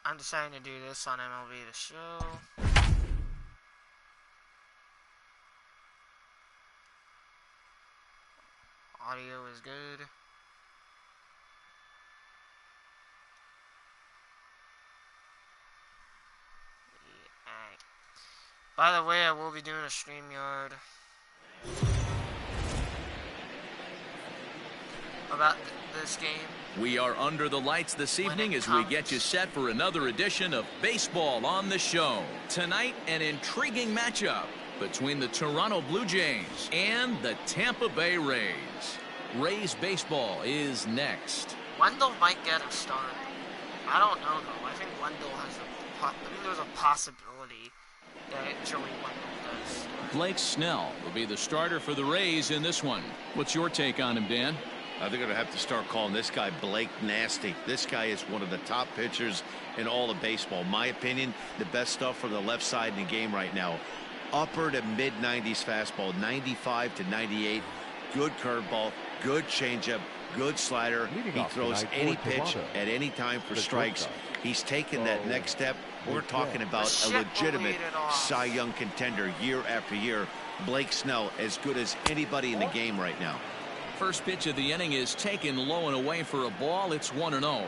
I'm deciding to do this on MLB The Show. Audio is good. Alright. By the way, I will be doing a StreamYard about this game. We are under the lights this evening as we get you set for another edition of Baseball on the Show. Tonight, an intriguing matchup between the Toronto Blue Jays and the Tampa Bay Rays. Rays baseball is next. Wendell might get a start. I don't know though. I think Wendell has there's a possibility that Joey Wendell does. Blake Snell will be the starter for the Rays in this one. What's your take on him, Dan? They're going to have to start calling this guy Blake Nasty. This guy is one of the top pitchers in all of baseball. My opinion, the best stuff from the left side in the game right now. Upper to mid-90s fastball, 95 to 98. Good curveball, good changeup, good slider. He throws any pitch at any time for strikes. He's taken that next step. We're talking about a legitimate Cy Young contender year after year. Blake Snell, as good as anybody in the game right now. First pitch of the inning is taken low and away for a ball. It's 1-0.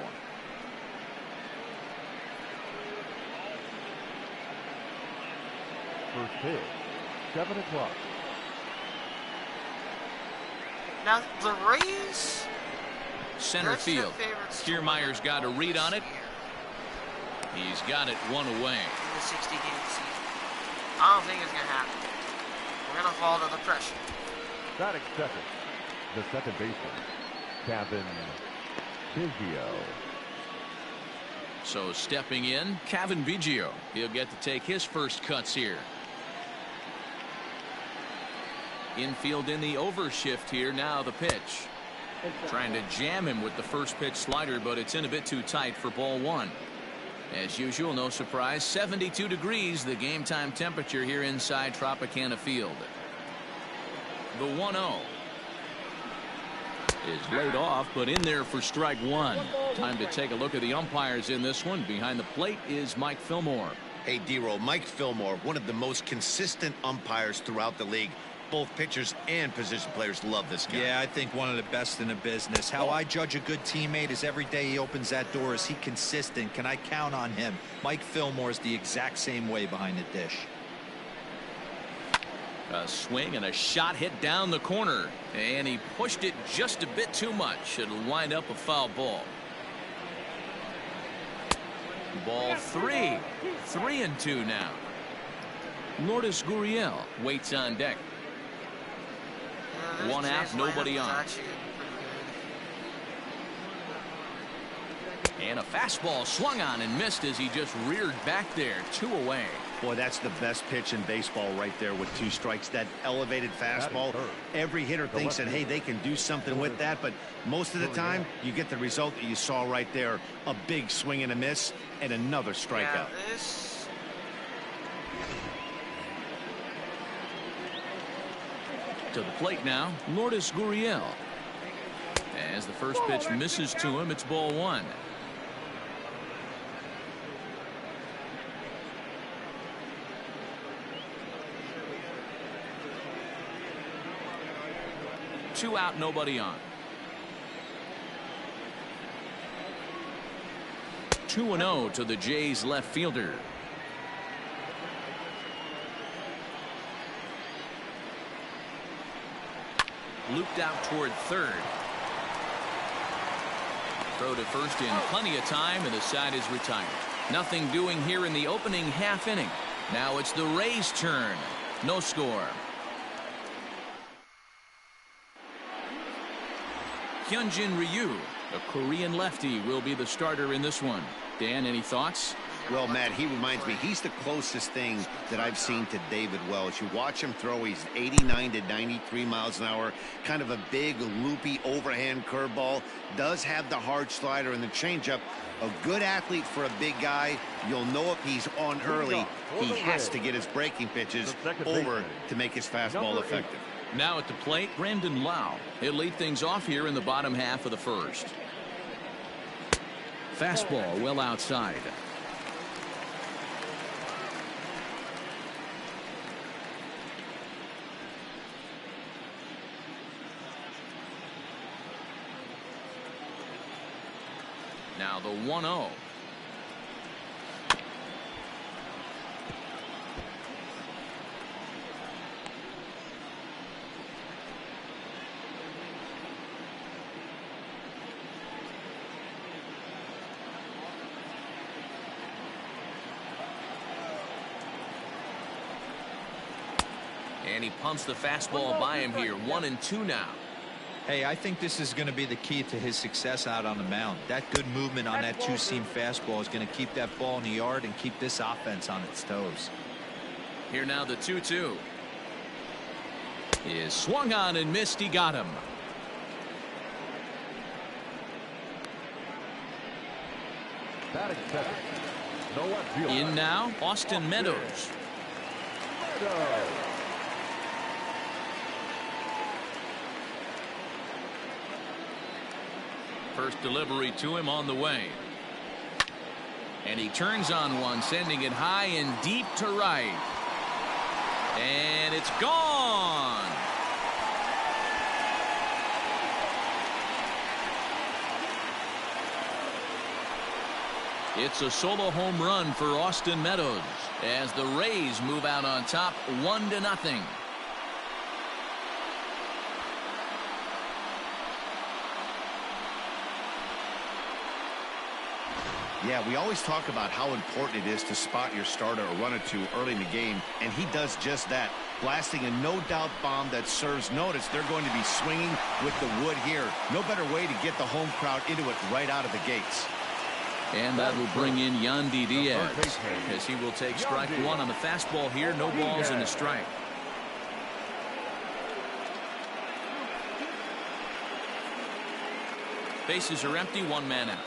First pitch, 7 o'clock. Now the Rays, center field. Kiermaier's got a read on it. He's got it one away. In the 60-game season, I don't think it's gonna happen. We're gonna fall to the pressure. Batting second, the second baseman, Cavan Biggio. So stepping in, Cavan Biggio. He'll get to take his first cuts here. Infield in the overshift here. Now the pitch. Trying to jam him with the first pitch slider, but it's in a bit too tight for ball one. As usual, no surprise, 72 degrees, the game time temperature here inside Tropicana Field. The 1-0 is laid off, but in there for strike one. Time to take a look at the umpires in this one. Behind the plate is Mike Fillmore. Hey, D-Roll, Mike Fillmore, one of the most consistent umpires throughout the league. Both pitchers and position players love this guy. Yeah, I think one of the best in the business. How I judge a good teammate is every day he opens that door. Is he consistent? Can I count on him? Mike Fillmore is the exact same way behind the dish. A swing and a shot hit down the corner, and he pushed it just a bit too much. It'll wind up a foul ball. Ball three. 3-2 now. Lourdes Gurriel waits on deck. One out, nobody on. And a fastball swung on and missed as he just reared back there. 2 away. Boy, that's the best pitch in baseball right there with 2 strikes. That elevated fastball. Every hitter thinks that, hey, they can do something with that, but most of the time you get the result that you saw right there. A big swing and a miss and another strikeout. To the plate now, Lourdes Gurriel. As the first pitch misses to him, it's ball one. Two out, nobody on. 2-0 to the Jays left fielder. Looped out toward third. Throw to first in plenty of time, and the side is retired. Nothing doing here in the opening half inning. Now it's the Rays' turn. No score. Hyunjin Ryu, a Korean lefty, will be the starter in this one. Dan, any thoughts? Well, Matt, he reminds me, he's the closest thing that I've seen to David Wells. You watch him throw, he's 89 to 93 miles an hour, kind of a big, loopy, overhand curveball. Does have the hard slider and the changeup. A good athlete for a big guy. You'll know if he's on early, he has to get his breaking pitches over to make his fastball effective. Now at the plate, Brandon Lau. He'll lead things off here in the bottom half of the first. Fastball well outside. Now the 1-0. And he pumps the fastball by him here. 1-2 now. Hey, I think this is going to be the key to his success out on the mound. That good movement on that two-seam fastball is going to keep that ball in the yard and keep this offense on its toes. Here now the 2-2. Is swung on and missed. He got him. Batting second. Noah Gio. In now, Austin Meadows. First delivery to him on the way. And he turns on one, sending it high and deep to right. And it's gone. It's a solo home run for Austin Meadows as the Rays move out on top 1-0. Yeah, we always talk about how important it is to spot your starter or run it to early in the game, and he does just that, blasting a no-doubt bomb that serves notice. They're going to be swinging with the wood here. No better way to get the home crowd into it right out of the gates. And that will bring in Yandy Diaz as he will take strike one on the fastball here. No balls and a strike. Bases are empty. One man out.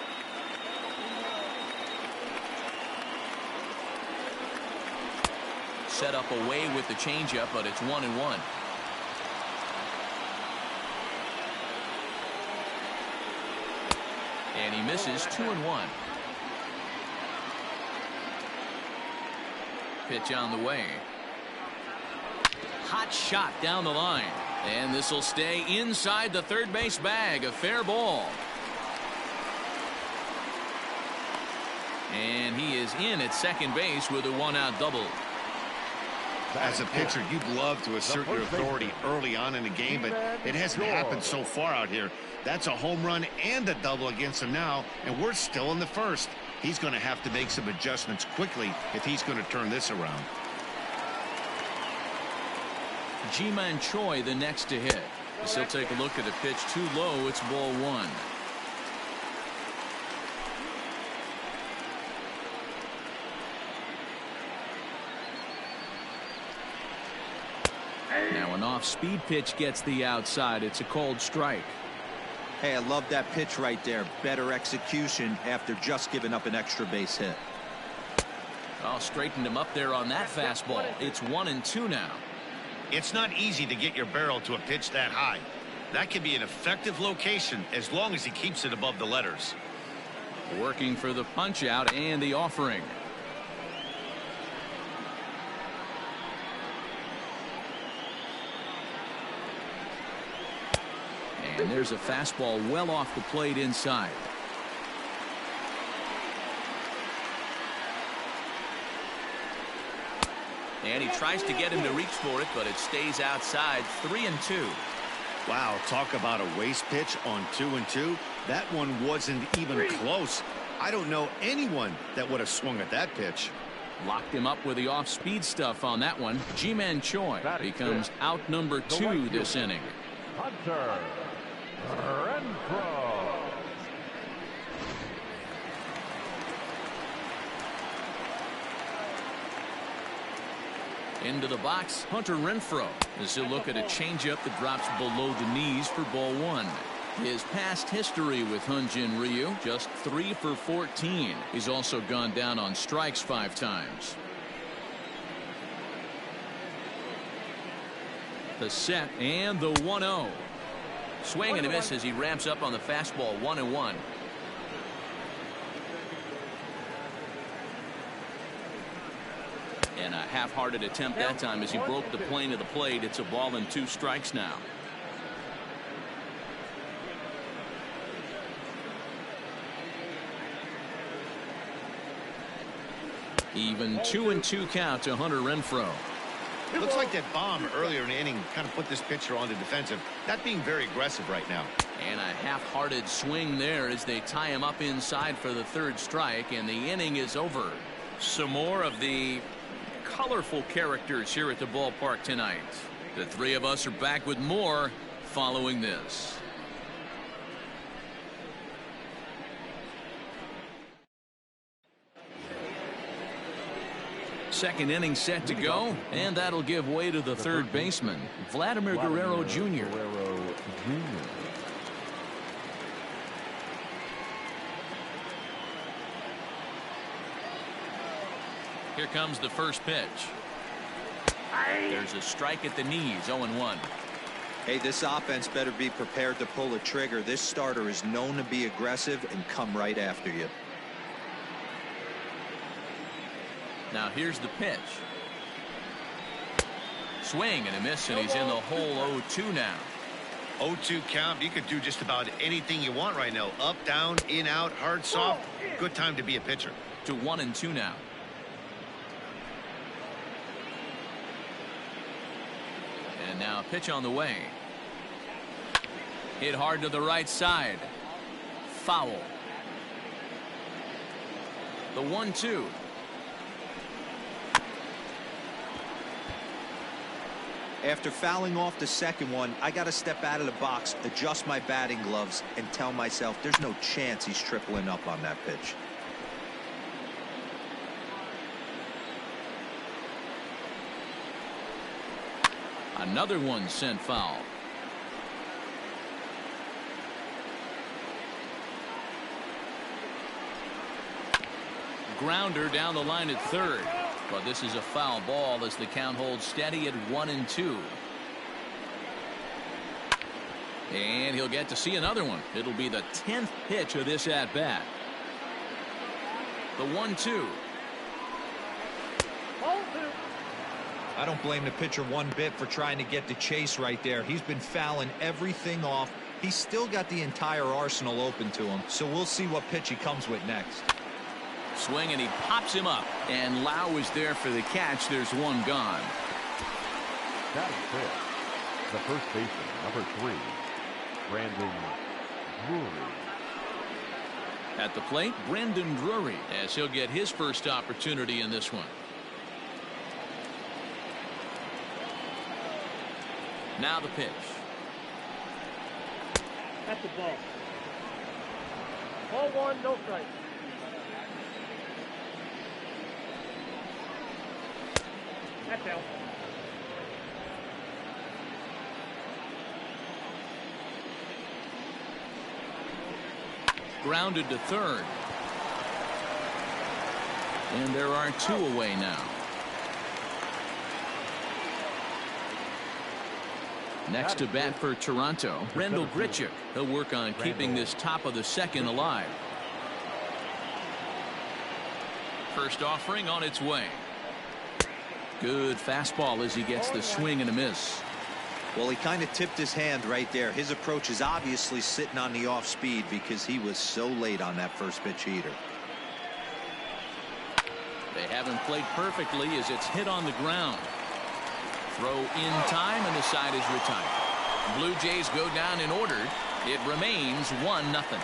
Set up away with the changeup, but it's 1-1. And he misses. 2-1. Pitch on the way. Hot shot down the line. And this will stay inside the third base bag. A fair ball. And he is in at second base with a one-out double. As a pitcher, you'd love to assert your authority early on in the game, but it hasn't happened so far out here. That's a home run and a double against him now, and we're still in the first. He's going to have to make some adjustments quickly if he's going to turn this around. Ji-Man Choi the next to hit. As he'll take a look at a pitch too low. It's ball one. Now an off-speed pitch gets the outside. It's a called strike. Hey, I love that pitch right there. Better execution after just giving up an extra base hit. Oh, straightened him up there on that fastball. It's 1-2 now. It's not easy to get your barrel to a pitch that high. That can be an effective location as long as he keeps it above the letters. Working for the punch out and the offering. And there's a fastball well off the plate inside. And he tries to get him to reach for it, but it stays outside. 3-2. Wow, talk about a waste pitch on 2-2. That one wasn't even close. I don't know anyone that would have swung at that pitch. Locked him up with the off-speed stuff on that one. Ji-Man Choi becomes out number 2 this inning. Hunter Renfroe. Into the box, Hunter Renfroe, as he'll look at a changeup that drops below the knees for ball one. His past history with Hyun-Jin Ryu, just 3 for 14. He's also gone down on strikes 5 times. The set and the 1-0. Swing and a miss as he ramps up on the fastball. 1-1. And a half-hearted attempt that time as he broke the plane of the plate. It's a ball and 2 strikes now. Even 2-2 count to Hunter Renfroe. Looks like that bomb earlier in the inning kind of put this pitcher on the defensive. Not being very aggressive right now. And a half-hearted swing there as they tie him up inside for the third strike, and the inning is over. Some more of the colorful characters here at the ballpark tonight. The three of us are back with more following this. Second inning set to go, and that'll give way to the third baseman, Vladimir Guerrero Jr. Here comes the first pitch. There's a strike at the knees, 0-1. Hey, this offense better be prepared to pull a trigger. This starter is known to be aggressive and come right after you. Now here's the pitch. Swing and a miss, and he's in the hole. 0-2 now. 0-2 count. You could do just about anything you want right now. Up, down, in, out, hard, soft. Good time to be a pitcher. To 1-2 now. And now a pitch on the way. Hit hard to the right side. Foul. The 1-2. After fouling off the second one, I got to step out of the box, adjust my batting gloves, and tell myself there's no chance he's tripling up on that pitch. Another one sent foul. Grounder down the line at third. But this is a foul ball as the count holds steady at 1-2. And he'll get to see another one. It'll be the 10th pitch of this at bat. The 1-2. I don't blame the pitcher one bit for trying to get the chase right there. He's been fouling everything off. He's still got the entire arsenal open to him. So we'll see what pitch he comes with next. Swing, and he pops him up. And Lau is there for the catch. There's one gone. That is it. The first baseman, number 3, Brandon Drury. At the plate, Brandon Drury, as he'll get his first opportunity in this one. Now the pitch. At the ball. Ball 1, no strike. That's out. Grounded to third. And there are 2 away now. Next to bat for Toronto, Randall Grichuk. He'll work on keeping this top of the second alive. First offering on its way. Good fastball as he gets the swing and a miss. Well, he kind of tipped his hand right there. His approach is obviously sitting on the off speed because he was so late on that first pitch heater. They haven't played perfectly as it's hit on the ground. Throw in time, and the side is retired. Blue Jays go down in order. It remains 1-0.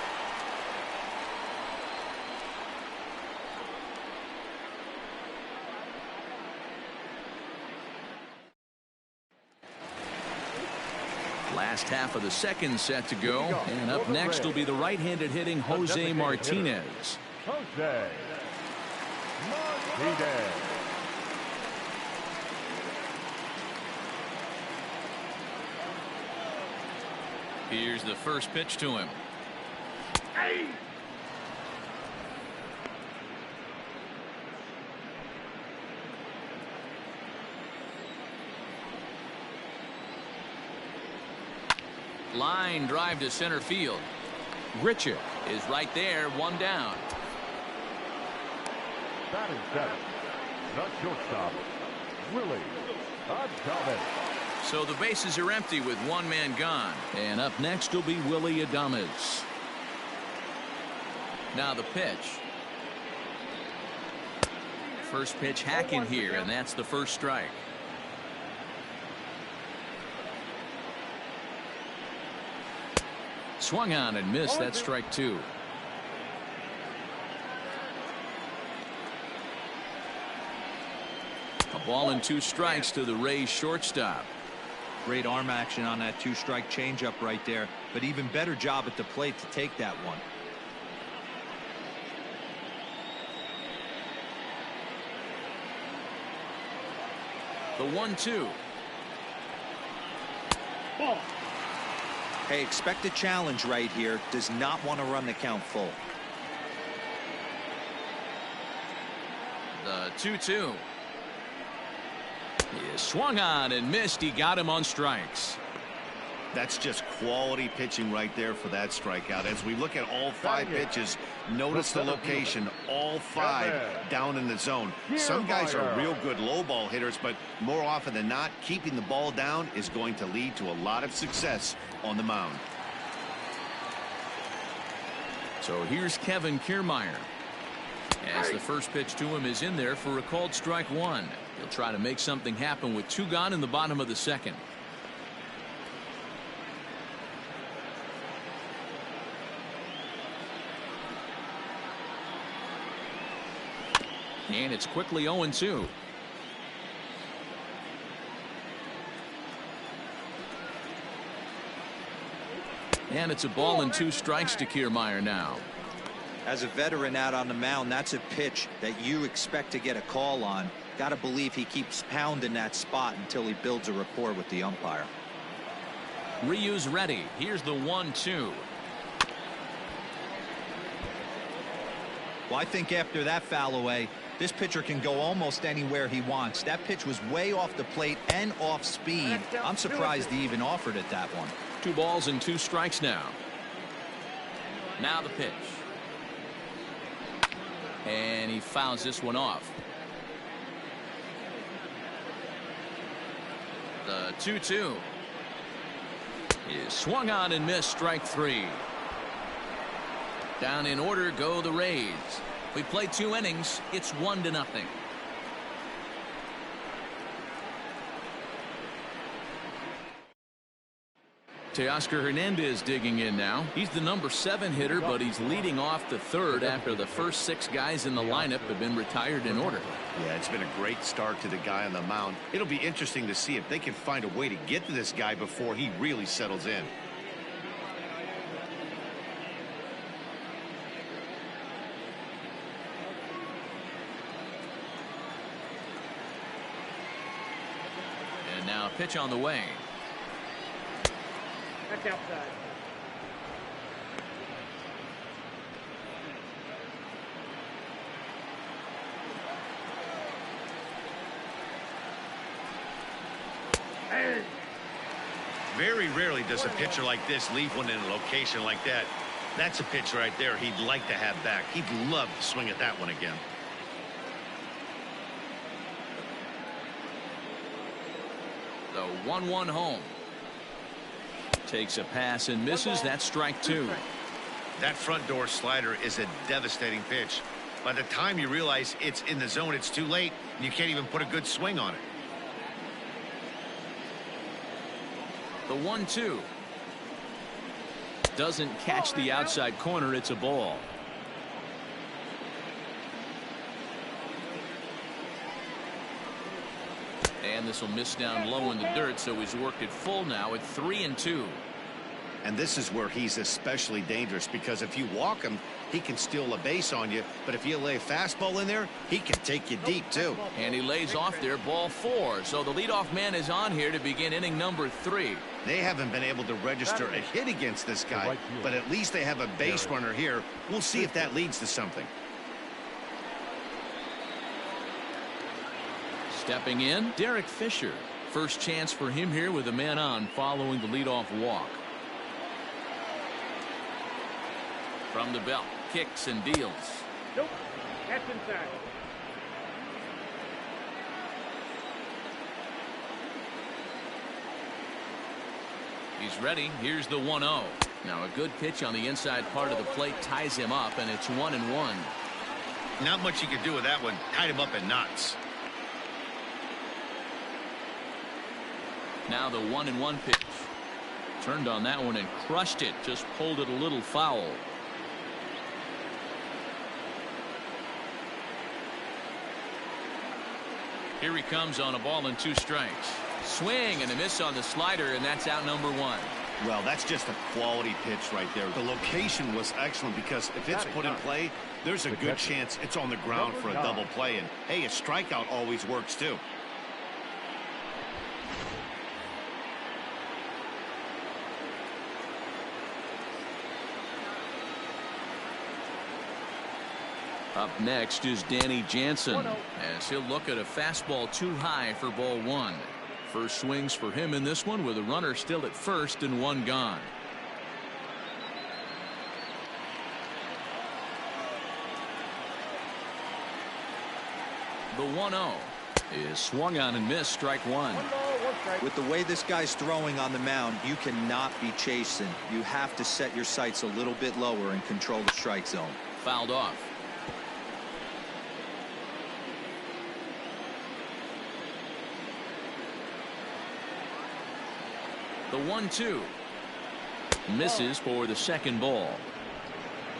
Last half of the second set to go, and up next will be the right-handed hitting Jose Martinez. Jose Martinez. Here's the first pitch to him. Line drive to center field. Grichuk is right there, 1 down. Batting seventh, the shortstop, Willie Adames. So the bases are empty with 1 man gone. And up next will be Willie Adames. Now the pitch. First pitch hacking here, and that's the first strike. Swung on and missed. That's strike two. A ball and 2 strikes to the Rays shortstop. Great arm action on that 2-strike changeup right there, but even better job at the plate to take that one. The 1-2. Ball. Hey, expect a challenge right here. Does not want to run the count full. The 2-2. He swung on and missed. He got him on strikes. That's just quality pitching right there for that strikeout. As we look at all 5 pitches, notice the location, all 5 down in the zone. Some guys are real good low ball hitters, but more often than not, keeping the ball down is going to lead to a lot of success on the mound. So here's Kevin Kiermaier. As the first pitch to him is in there for a called strike 1. He'll try to make something happen with 2 gone in the bottom of the second. And it's quickly 0-2. And it's a ball and 2 strikes to Kiermaier now. As a veteran out on the mound, that's a pitch that you expect to get a call on. Got to believe he keeps pounding that spot until he builds a rapport with the umpire. Ryu's ready. Here's the 1-2. Well, I think after that foul away, this pitcher can go almost anywhere he wants. That pitch was way off the plate and off speed. I'm surprised he even offered it that one. 2 balls and 2 strikes now. Now the pitch. And he fouls this one off. The 2-2 is swung on and missed. Strike 3. Down in order go the Rays. We played 2 innings. It's 1-0. Teoscar Hernandez digging in now. He's the number 7 hitter, but he's leading off the 3rd after the first 6 guys in the lineup have been retired in order. Yeah, it's been a great start to the guy on the mound. It'll be interesting to see if they can find a way to get to this guy before he really settles in. And now pitch on the way. That's outside. Very rarely does a pitcher like this leave one in a location like that. That's a pitch right there he'd like to have back. He'd love to swing at that one again. The 1-1 home. Takes a pass and misses. That's strike 2. That front door slider is a devastating pitch. By the time you realize it's in the zone, it's too late, and you can't even put a good swing on it. The 1-2 doesn't catch the outside corner. It's a ball. And this will miss down low in the dirt, so he's worked it full now at 3-2. And this is where he's especially dangerous, because if you walk him, he can steal a base on you. But if you lay a fastball in there, he can take you deep, too. And he lays off there, ball 4. So the leadoff man is on here to begin inning number 3. They haven't been able to register a hit against this guy, but at least they have a base runner here. We'll see if that leads to something. Stepping in, Derek Fisher. First chance for him here with a man on following the leadoff walk. From the belt, kicks and deals. Nope. That's inside. He's ready. Here's the 1-0. Now a good pitch on the inside part of the plate ties him up, and it's 1-1. Not much you can do with that one. Tied him up in knots. Now the 1-1 pitch. Turned on that one and crushed it. Just pulled it a little foul. Here he comes on a ball and 2 strikes. Swing and a miss on the slider, and that's out number 1. Well, that's just a quality pitch right there. The location was excellent because if it's put in play, there's a good chance it's on the ground for a double play. And, hey, a strikeout always works, too. Up next is Danny Jansen, as he'll look at a fastball too high for ball 1. First swings for him in this one with a runner still at first and 1 gone. The 1-0 is swung on and missed, strike 1. With the way this guy's throwing on the mound, you cannot be chasing. You have to set your sights a little bit lower and control the strike zone. Fouled off. The 1-2 misses for the second ball.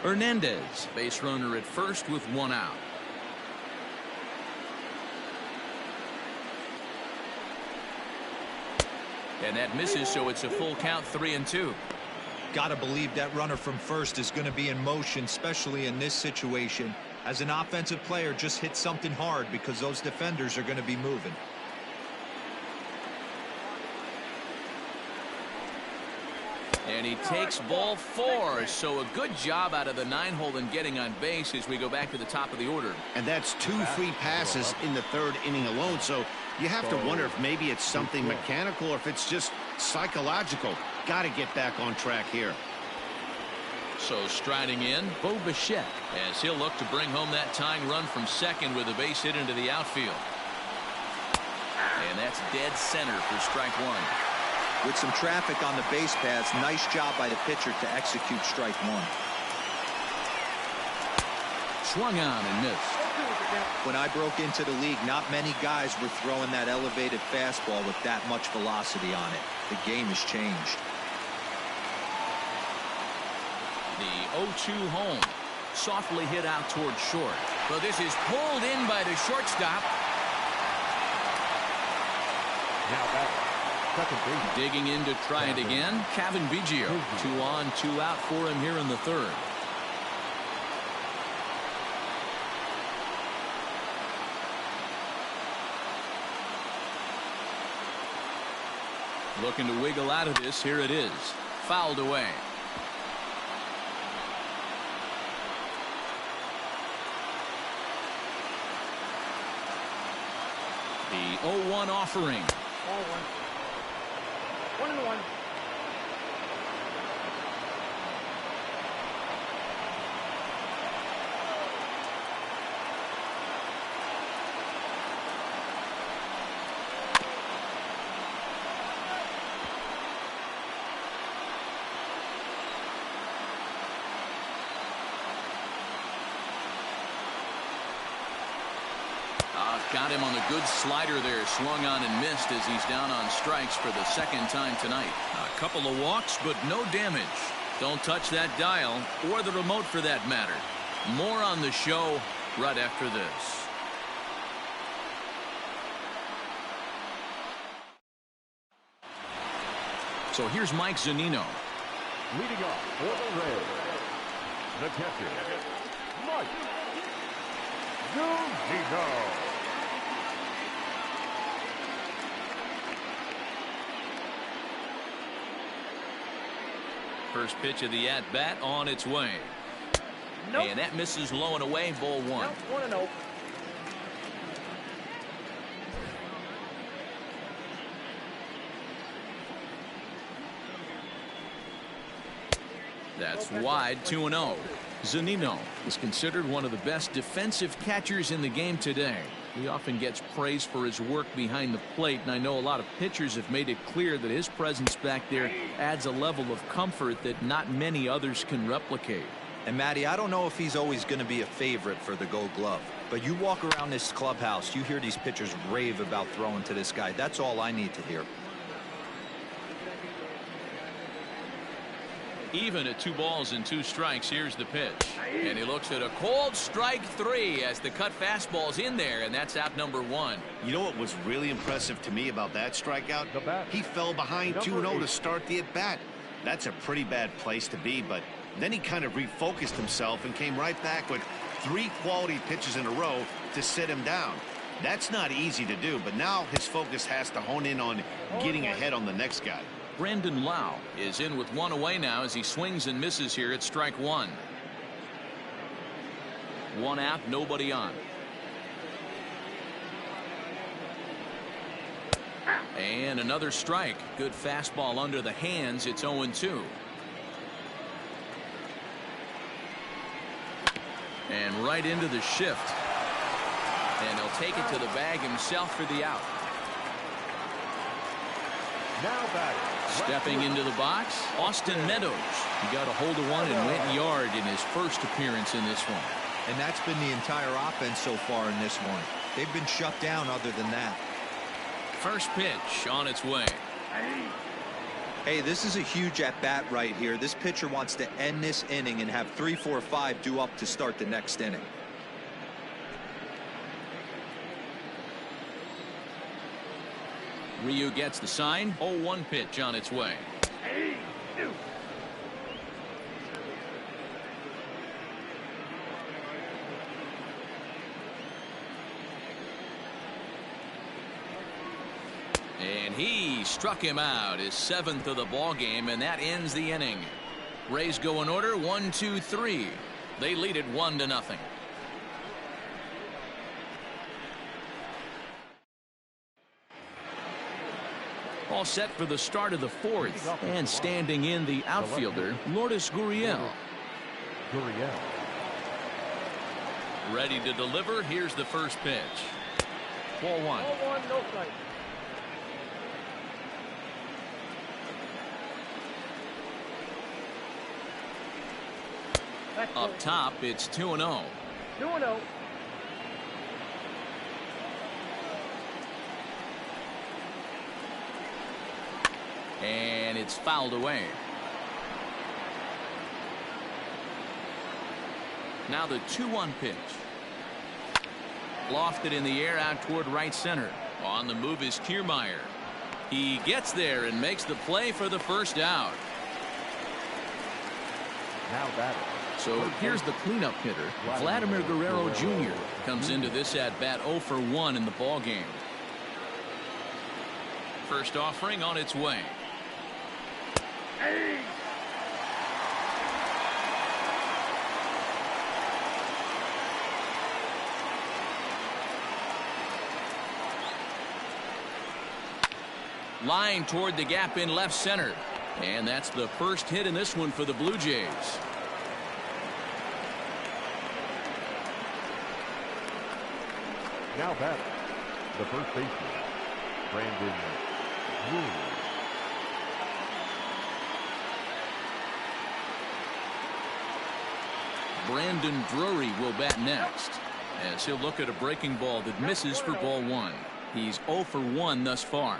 Hernandez, base runner at first with 1 out. And that misses, so it's a full count, 3-2. Gotta believe that runner from first is going to be in motion, especially in this situation. As an offensive player, just hit something hard because those defenders are going to be moving. And he takes ball 4, so a good job out of the 9-hole in getting on base as we go back to the top of the order. And that's 2 free passes in the 3rd inning alone, so you have to wonder if maybe it's something mechanical or if it's just psychological. Got to get back on track here. So striding in, Bo Bichette, as he'll look to bring home that tying run from second with a base hit into the outfield. And that's dead center for strike 1. With some traffic on the base paths, nice job by the pitcher to execute strike 1. Swung on and missed. When I broke into the league, not many guys were throwing that elevated fastball with that much velocity on it. The game has changed. The 0-2 home. Softly hit out toward short. Well, this is pulled in by the shortstop. Now back. Second base. Digging in to try it again, Cavan Biggio. 2 on, 2 out for him here in the 3rd. Looking to wiggle out of this. Here it is. Fouled away. The 0-1 offering. Ball 1. 1-1. Got him on a good slider there. Swung on and missed as he's down on strikes for the 2nd time tonight. A couple of walks, but no damage. Don't touch that dial or the remote for that matter. More on the show right after this. So here's Mike Zunino. Leading off for the Rays, the catcher, Mike Zunino. First pitch of the at-bat on its way. Nope. And that misses low and away, ball 1. Nope. 1-0. That's wide, 2-0. Zunino is considered one of the best defensive catchers in the game today. He often gets praise for his work behind the plate, and I know a lot of pitchers have made it clear that his presence back there adds a level of comfort that not many others can replicate. And Matty, I don't know if he's always going to be a favorite for the Gold Glove, but you walk around this clubhouse, you hear these pitchers rave about throwing to this guy. That's all I need to hear. Even at 2 balls and 2 strikes, here's the pitch. And he looks at a cold strike 3 as the cut fastball's in there, and that's out number 1. You know what was really impressive to me about that strikeout? He fell behind 2-0 to start the at-bat. That's a pretty bad place to be, but then he kind of refocused himself and came right back with 3 quality pitches in a row to sit him down. That's not easy to do, but now his focus has to hone in on getting ahead on the next guy. Brandon Lau is in with 1 away now as he swings and misses here at strike 1. 1 out, nobody on. And another strike. Good fastball under the hands. It's 0-2. And right into the shift. And he'll take it to the bag himself for the out. Now batting. Stepping into the box, Austin Meadows. He got a hold of one and went yard in his first appearance in this one. And that's been the entire offense so far in this one. They've been shut down other than that. First pitch on its way. Hey, this is a huge at-bat right here. This pitcher wants to end this inning and have 3, 4, 5 due up to start the next inning. Ryu gets the sign. 0-1 pitch on its way. And he struck him out, his 7th of the ball game, and that ends the inning. Rays go in order 1, 2, 3. They lead it 1-0. All set for the start of the 4th, and standing in the outfielder, Lourdes Gurriel. Ready to deliver. Here's the first pitch. Ball 1. Ball 1, no strike. Up top, it's 2-0. 2-0. And it's fouled away. Now the 2-1 pitch. Lofted in the air out toward right center. On the move is Kiermaier. He gets there and makes the play for the first out. Now batting. So here's the cleanup hitter. Vladimir Guerrero Jr. comes into this at bat 0 for 1 in the ball game. First offering on its way. Line toward the gap in left center. And that's the first hit in this one for the Blue Jays. Now batting. The first baseman, Brandon Drury. Brandon Drury will bat next, as he'll look at a breaking ball that misses for ball 1. He's 0 for 1 thus far.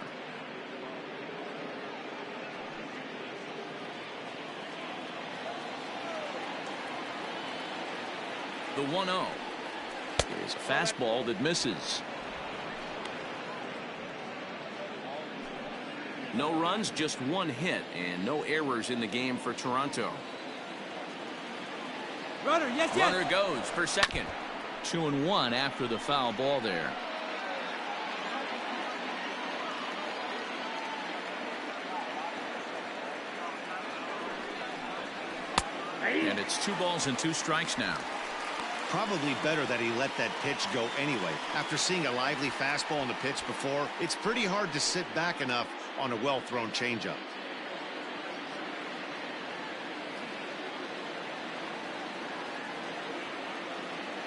The 1-0 is a fastball that misses. No runs, just 1 hit, and no errors in the game for Toronto. Runner, yes, yes. Runner goes for second. 2-1 after the foul ball there. And it's 2 balls and 2 strikes now. Probably better that he let that pitch go anyway. After seeing a lively fastball on the pitch before, it's pretty hard to sit back enough on a well-thrown changeup.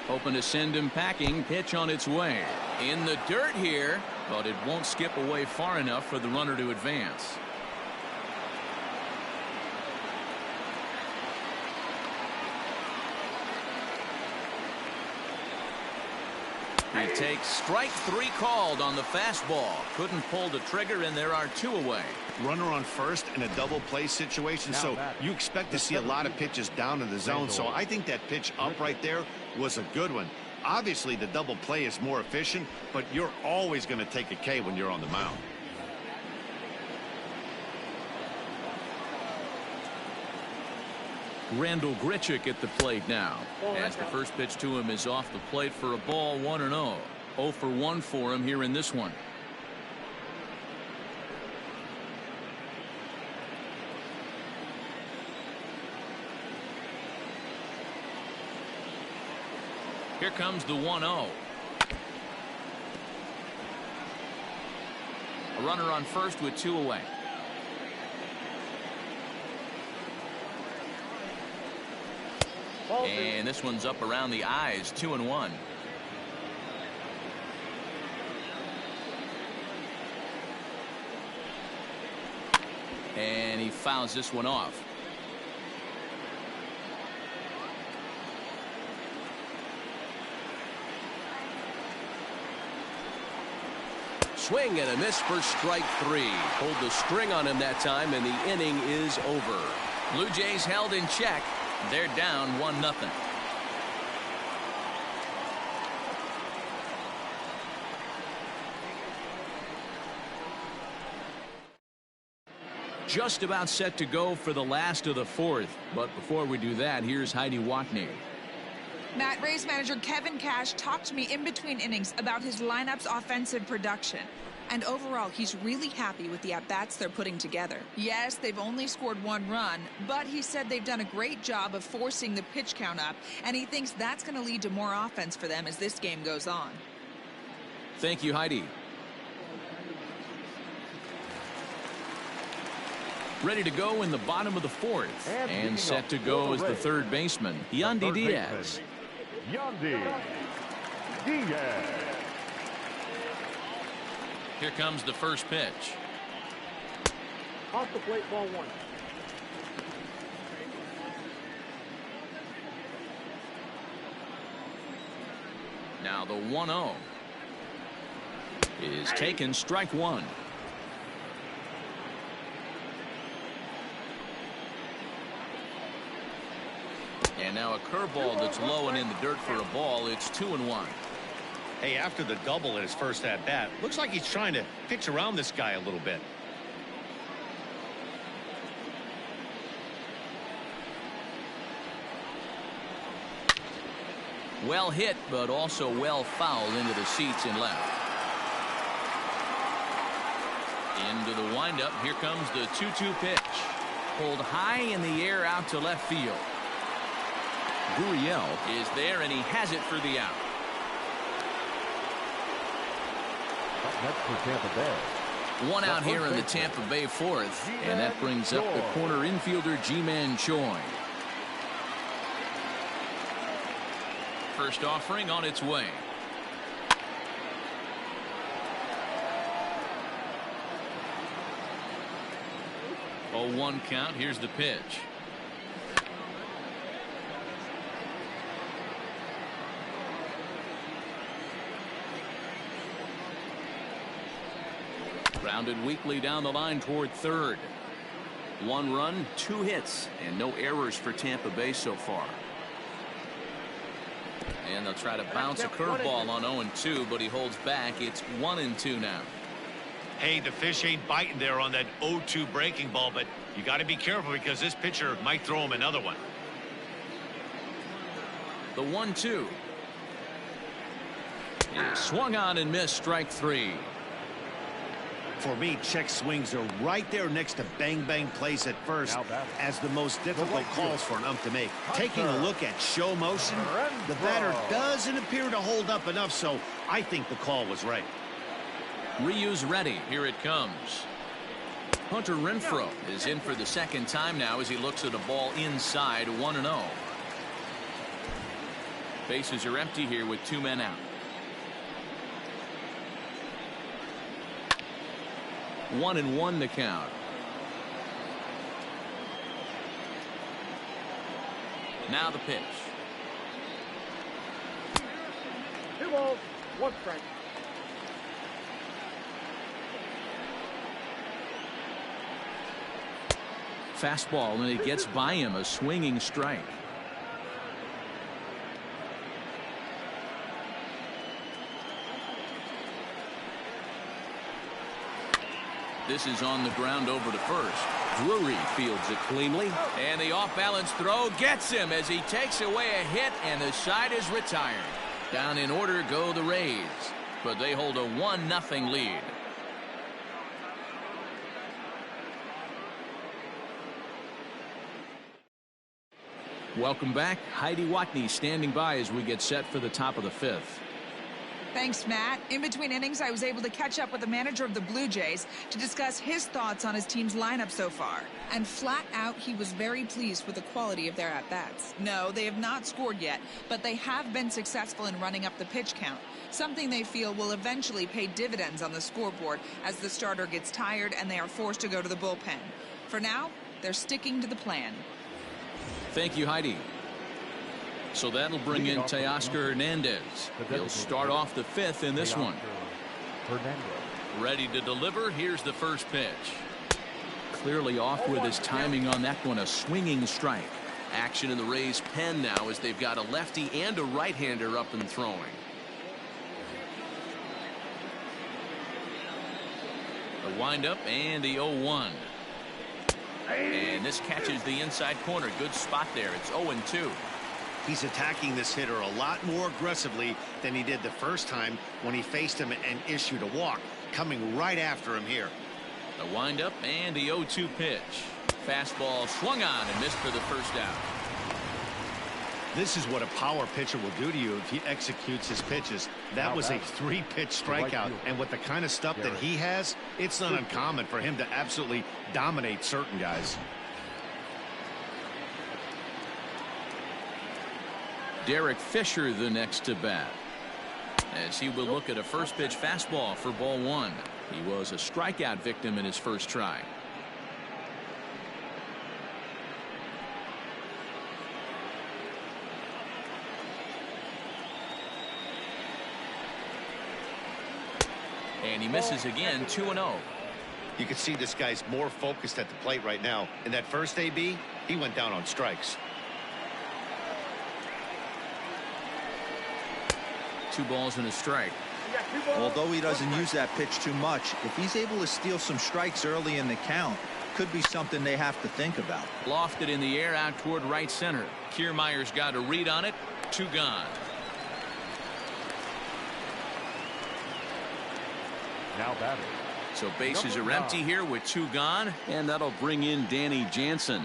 Hoping to send him packing. Pitch on its way. In the dirt here, but it won't skip away far enough for the runner to advance. He takes strike 3 called on the fastball. Couldn't pull the trigger, and there are 2 away. Runner on first in a double play situation, so you expect to see a lot of pitches down in the zone. So I think that pitch up right there was a good one. Obviously, the double play is more efficient, but you're always going to take a K when you're on the mound. Randall Grichuk at the plate now, as the first pitch to him is off the plate for a ball, 1-0. 0 for 1 for him here in this one. Here comes the 1-0. A runner on first with 2 away. And this one's up around the eyes, 2-1. And he fouls this one off. Swing and a miss for strike 3. Pulled the string on him that time, and the inning is over. Blue Jays held in check. They're down 1-0. Just about set to go for the last of the 4th. But before we do that, here's Heidi Watney. Matt, Rays manager Kevin Cash talked to me in between innings about his lineup's offensive production. And overall, he's really happy with the at-bats they're putting together. Yes, they've only scored 1 run, but he said they've done a great job of forcing the pitch count up, and he thinks that's going to lead to more offense for them as this game goes on. Thank you, Heidi. Ready to go in the bottom of the 4th. And set to go is the third baseman, Yandy Diaz. Yandy Diaz. Here comes the first pitch. Off the plate, ball 1. Now the 1-0 is taken, strike 1. And now a curveball that's low and in the dirt for a ball. It's 2-1. Hey, after the double in his first at-bat, looks like he's trying to pitch around this guy a little bit. Well hit, but also well fouled into the seats in left. Into the windup. Here comes the 2-2 pitch. Pulled high in the air out to left field. Gurriel is there, and he has it for the out. Up next for Tampa Bay. One out here in the Tampa Bay 4th, and that brings up the corner infielder Ji-Man Choi. First offering on its way. Oh, 1 count. Here's the pitch. Grounded weakly down the line toward third. 1 run, 2 hits, and no errors for Tampa Bay so far. And they'll try to bounce a curveball on 0-2, but he holds back. It's 1-2 now. Hey, the fish ain't biting there on that 0-2 breaking ball, but you got to be careful because this pitcher might throw him another one. The 1-2 is swung on and missed, strike 3. For me, check swings are right there next to bang plays at first as the most difficult calls for an ump to make. Taking a look at show motion, the batter doesn't appear to hold up enough, so I think the call was right. Ryu's ready. Here it comes. Hunter Renfroe is in for the second time now as he looks at a ball inside. 1-0. Bases are empty here with 2 men out. 1-1 the count. Now the pitch. 2 balls, One strike. Fastball, and it gets by him, a swinging strike. This is on the ground over to first. Drury fields it cleanly. And the off-balance throw gets him as he takes away a hit, and the side is retired. Down in order go the Rays, but they hold a 1-0 lead. Welcome back. Heidi Watney standing by as we get set for the top of the fifth. Thanks, Matt. In between innings, I was able to catch up with the manager of the Blue Jays to discuss his thoughts on his team's lineup so far. And flat out, he was very pleased with the quality of their at-bats. No, they have not scored yet, but they have been successful in running up the pitch count, something they feel will eventually pay dividends on the scoreboard as the starter gets tired and they are forced to go to the bullpen. For now, they're sticking to the plan. Thank you, Heidi. So that'll bring in Teoscar Hernandez. He'll start off the fifth in this one. Ready to deliver. Here's the first pitch. Clearly off with his timing on that one. A swinging strike. Action in the Rays' pen now as they've got a lefty and a right-hander up and throwing. The windup and the 0-1. And this catches the inside corner. Good spot there. It's 0-2. He's attacking this hitter a lot more aggressively than he did the first time when he faced him and issued a walk. Coming right after him here. The windup and the 0-2 pitch. Fastball swung on and missed for the first out. This is what a power pitcher will do to you if he executes his pitches. That was a 3-pitch strikeout, and with the kind of stuff that he has, it's not uncommon for him to absolutely dominate certain guys. Derek Fisher the next to bat, as he will look at a first pitch fastball for ball one. He was a strikeout victim in his first try. And he misses again. 2-0. You can see this guy's more focused at the plate right now. In that first AB, he went down on strikes. 2 balls and a strike. Although he doesn't use that pitch too much, if he's able to steal some strikes early in the count, could be something they have to think about. Lofted in the air out toward right center. Kiermaier's got a read on it. 2 gone. Now batting. So bases are empty here with 2 gone, and that'll bring in Danny Jansen.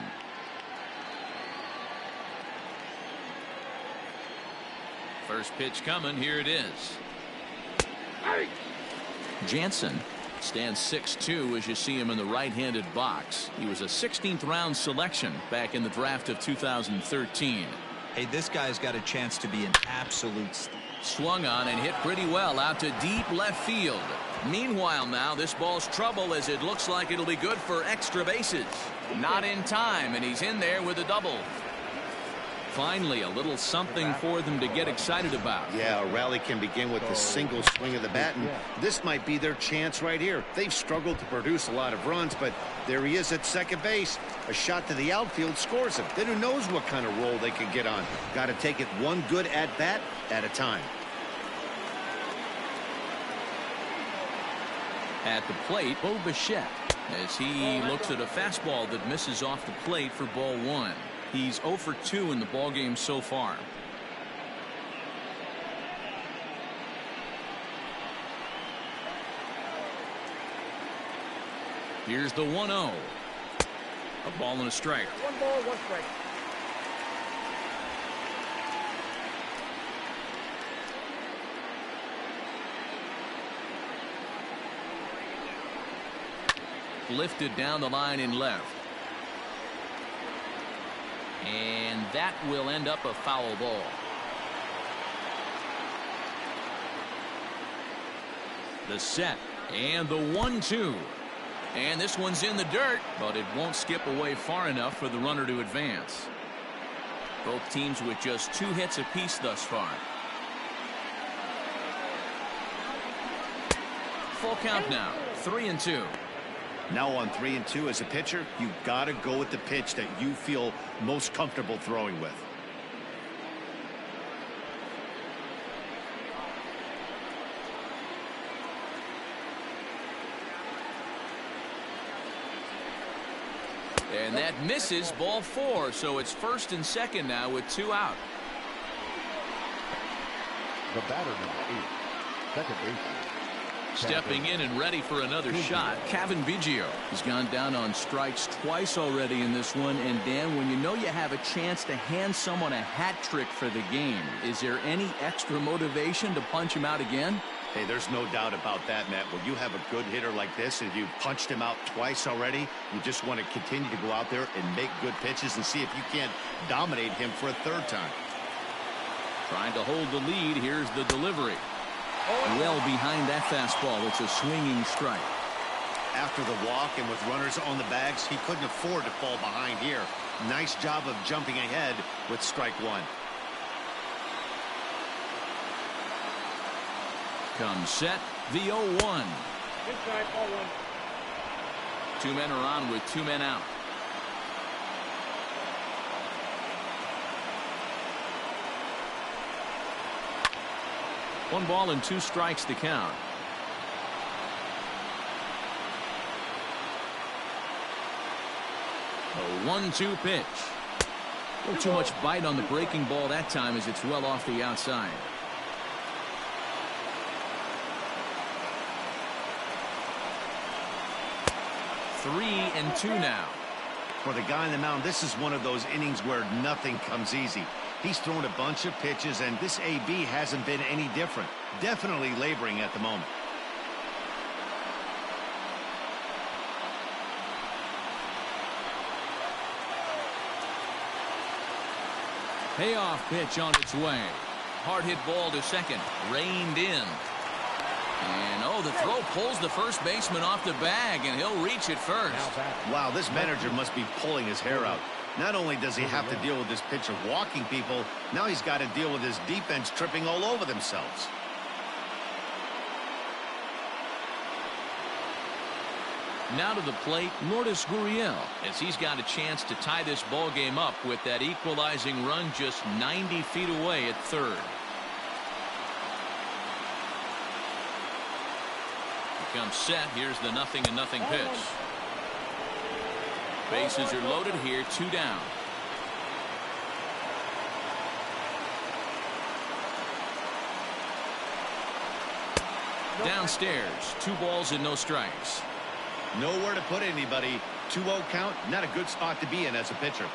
First pitch coming. Here it is. Jansen stands 6'2" as you see him in the right-handed box. He was a 16th round selection back in the draft of 2013. Hey, this guy's got a chance to be an absolute. Swung on and hit pretty well out to deep left field. Meanwhile now this ball's trouble as it looks like it'll be good for extra bases. Not in time, and he's in there with a double. Finally, a little something for them to get excited about. Yeah, a rally can begin with a single swing of the bat, and this might be their chance right here. They've struggled to produce a lot of runs, but there he is at second base. A shot to the outfield scores him. Then who knows what kind of roll they can get on. Got to take it one good at-bat at a time. At the plate, Bo Bichette, as he looks at a fastball that misses off the plate for ball one. He's 0 for 2 in the ballgame so far. Here's the 1-0. A ball and a strike. 1 ball, 1 strike. Lifted down the line in left. And that will end up a foul ball. The set and the 1-2. And this one's in the dirt, but it won't skip away far enough for the runner to advance. Both teams with just 2 hits apiece thus far. Full count now, 3-2. Now on 3-2 as a pitcher, you got to go with the pitch that you feel most comfortable throwing with. And that misses, ball 4, so it's first and second now with 2 out. The batter, number 8, second baseman. Stepping in and ready for another shot, Cavan Biggio. He's gone down on strikes twice already in this one. And Dan, when you know you have a chance to hand someone a hat trick for the game, is there any extra motivation to punch him out again? Hey, there's no doubt about that, Matt. When you have a good hitter like this and you've punched him out twice already, you just want to continue to go out there and make good pitches and see if you can't dominate him for a third time. Trying to hold the lead. Here's the delivery. Well behind that fastball. It's a swinging strike. After the walk and with runners on the bags, he couldn't afford to fall behind here. Nice job of jumping ahead with strike 1. Comes set, the 0-1. Inside, ball 1. 2 men are on with 2 men out. One ball and 2 strikes to count. A 1-2 pitch. A little too much bite on the breaking ball that time as it's well off the outside. 3-2 now. For the guy on the mound, this is one of those innings where nothing comes easy. He's thrown a bunch of pitches, and this AB hasn't been any different. Definitely laboring at the moment. Payoff pitch on its way. Hard hit ball to second. Reined in. And the throw pulls the first baseman off the bag, and he'll reach it first. Wow, this manager must be pulling his hair out. Not only does he have to deal with this pitcher walking people, now he's got to deal with his defense tripping all over themselves. Now to the plate, Lourdes Gurriel, as he's got a chance to tie this ball game up with that equalizing run just 90 feet away at third. Comes set. Here's the 0-0 pitch. Bases are loaded here. 2 down. Downstairs. 2 balls and no strikes. Nowhere to put anybody. 2-0 count. Not a good spot to be in as a pitcher.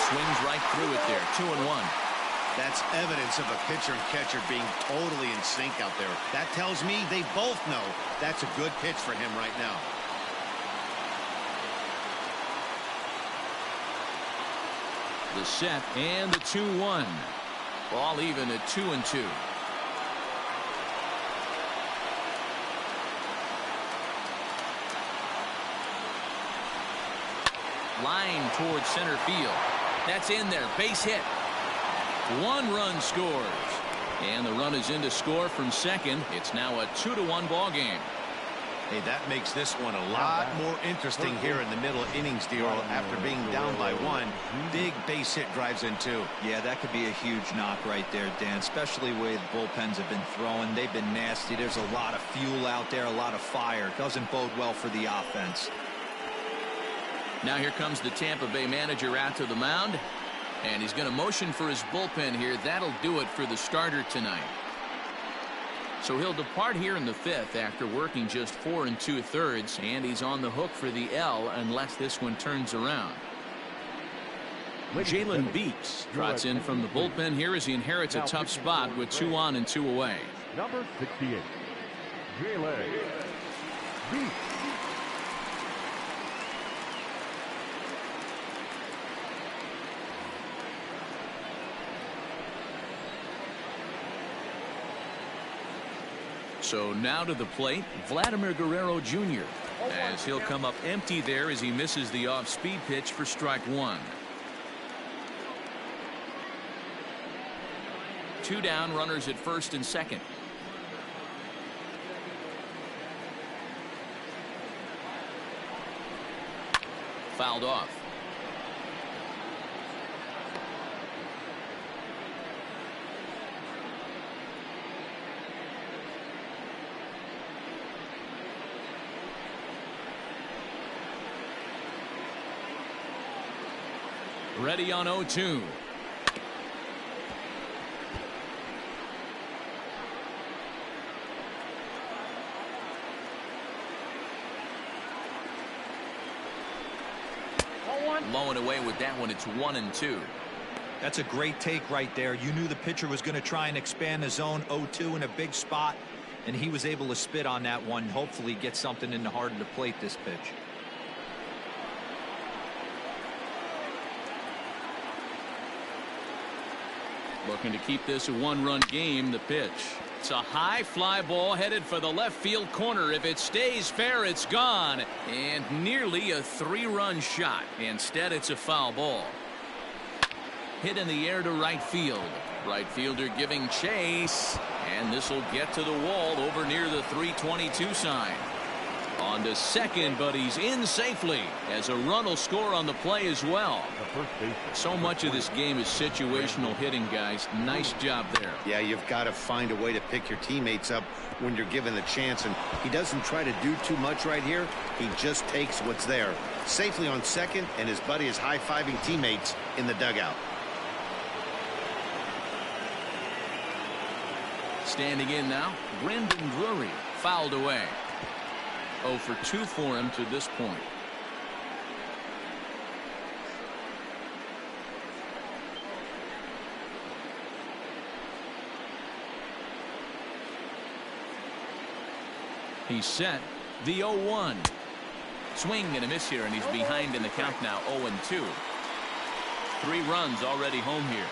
Swings right through it there. 2-1. That's evidence of a pitcher and catcher being totally in sync out there. That tells me they both know that's a good pitch for him right now. The set and the 2-1. All even at 2-2. Line towards center field. That's in there. Base hit. 1 run scores. And the run is in to score from second. It's now a 2-1 ball game. Hey, that makes this one a lot more interesting here in the middle innings, Darryl. After being down by 1, big base hit drives in 2. Yeah, that could be a huge knock right there, Dan, especially the way the bullpens have been throwing. They've been nasty. There's a lot of fuel out there, a lot of fire. Doesn't bode well for the offense. Now here comes the Tampa Bay manager out to the mound, and he's going to motion for his bullpen here. That'll do it for the starter tonight. So he'll depart here in the 5th after working just 4 2/3, and he's on the hook for the L unless this one turns around. Jalen Beeks trots in from the bullpen here as he inherits a tough spot with 2 on and 2 away. Number 68, Jalen Beeks. So now to the plate, Vladimir Guerrero Jr. As he'll come up empty there as he misses the off-speed pitch for strike one. 2 down, runners at first and second. Fouled off. Ready on 0-2. Low and away with that one. It's 1-2. That's a great take right there. You knew the pitcher was going to try and expand the zone. 0-2 in a big spot, and he was able to spit on that one. Hopefully get something in the heart of the plate this pitch. Looking to keep this a 1-run game. The pitch. It's a high fly ball headed for the left field corner. If it stays fair, it's gone. And nearly a 3-run shot. Instead, it's a foul ball. Hit in the air to right field. Right fielder giving chase. And this will get to the wall over near the 322 sign. On to second, but he's in safely as a run will score on the play as well. So much of this game is situational hitting, guys. Nice job there. Yeah, you've got to find a way to pick your teammates up when you're given the chance, and he doesn't try to do too much right here. He just takes what's there. Safely on second, and his buddy is high-fiving teammates in the dugout. Standing in now, Brendan Drury. Fouled away. 0 for 2 for him to this point. He's set. The 0-1. Swing and a miss here, and he's behind in the count now. 0-2. 3 runs already home here.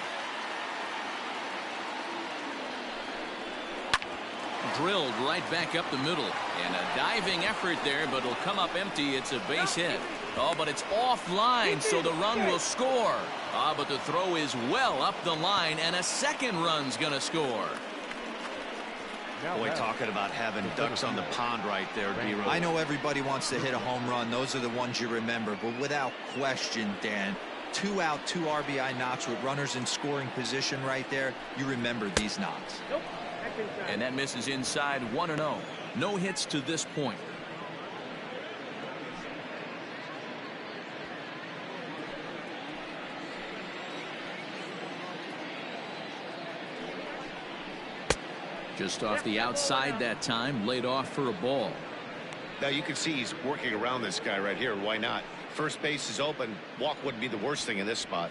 Drilled right back up the middle, and a diving effort there, but it'll come up empty. It's a base hit. Oh, but it's offline, so the run will score. But the throw is well up the line, and a second run's gonna score. Boy, talking about having ducks on the pond right there, D-Rose. I know everybody wants to hit a home run. Those are the ones you remember, but without question, Dan, 2 out, 2 RBI knocks with runners in scoring position right there. You remember these knocks. And that misses inside. 1-0. No hits to this point. Just off the outside that time, laid off for a ball. Now you can see he's working around this guy right here. Why not? First base is open. Walk wouldn't be the worst thing in this spot.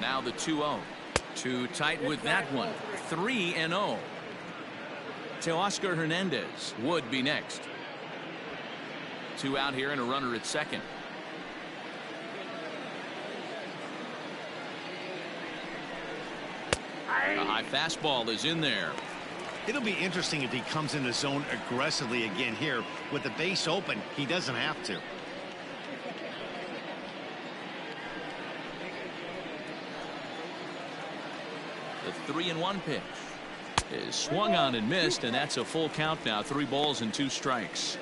Now the 2-0. Too tight with that one. 3-0. Teoscar Hernandez would be next. 2 out here and a runner at second. A high fastball is in there. It'll be interesting if he comes in the zone aggressively again here. With the base open, he doesn't have to. The 3-1 pitch is swung on and missed, and that's a full count now. 3 balls and 2 strikes.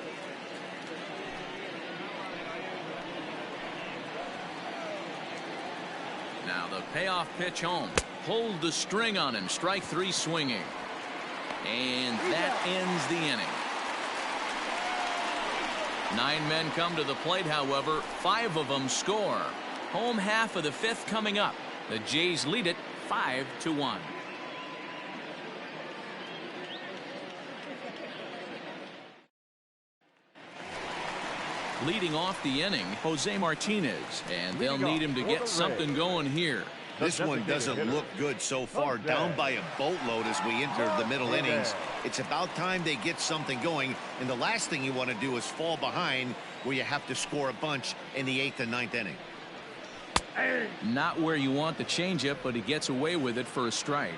Now the payoff pitch home. Pulled the string on him. Strike 3 swinging. And that ends the inning. 9 men come to the plate, however. 5 of them score. Home half of the 5th coming up. The Jays lead it 5-1. Leading off the inning, Jose Martinez, and they'll need him to get something going here. This one doesn't look good so far. Down by a boatload as we enter the middle innings. It's about time they get something going, and the last thing you want to do is fall behind where you have to score a bunch in the 8th and 9th inning. Not where you want the changeup, but he gets away with it for a strike.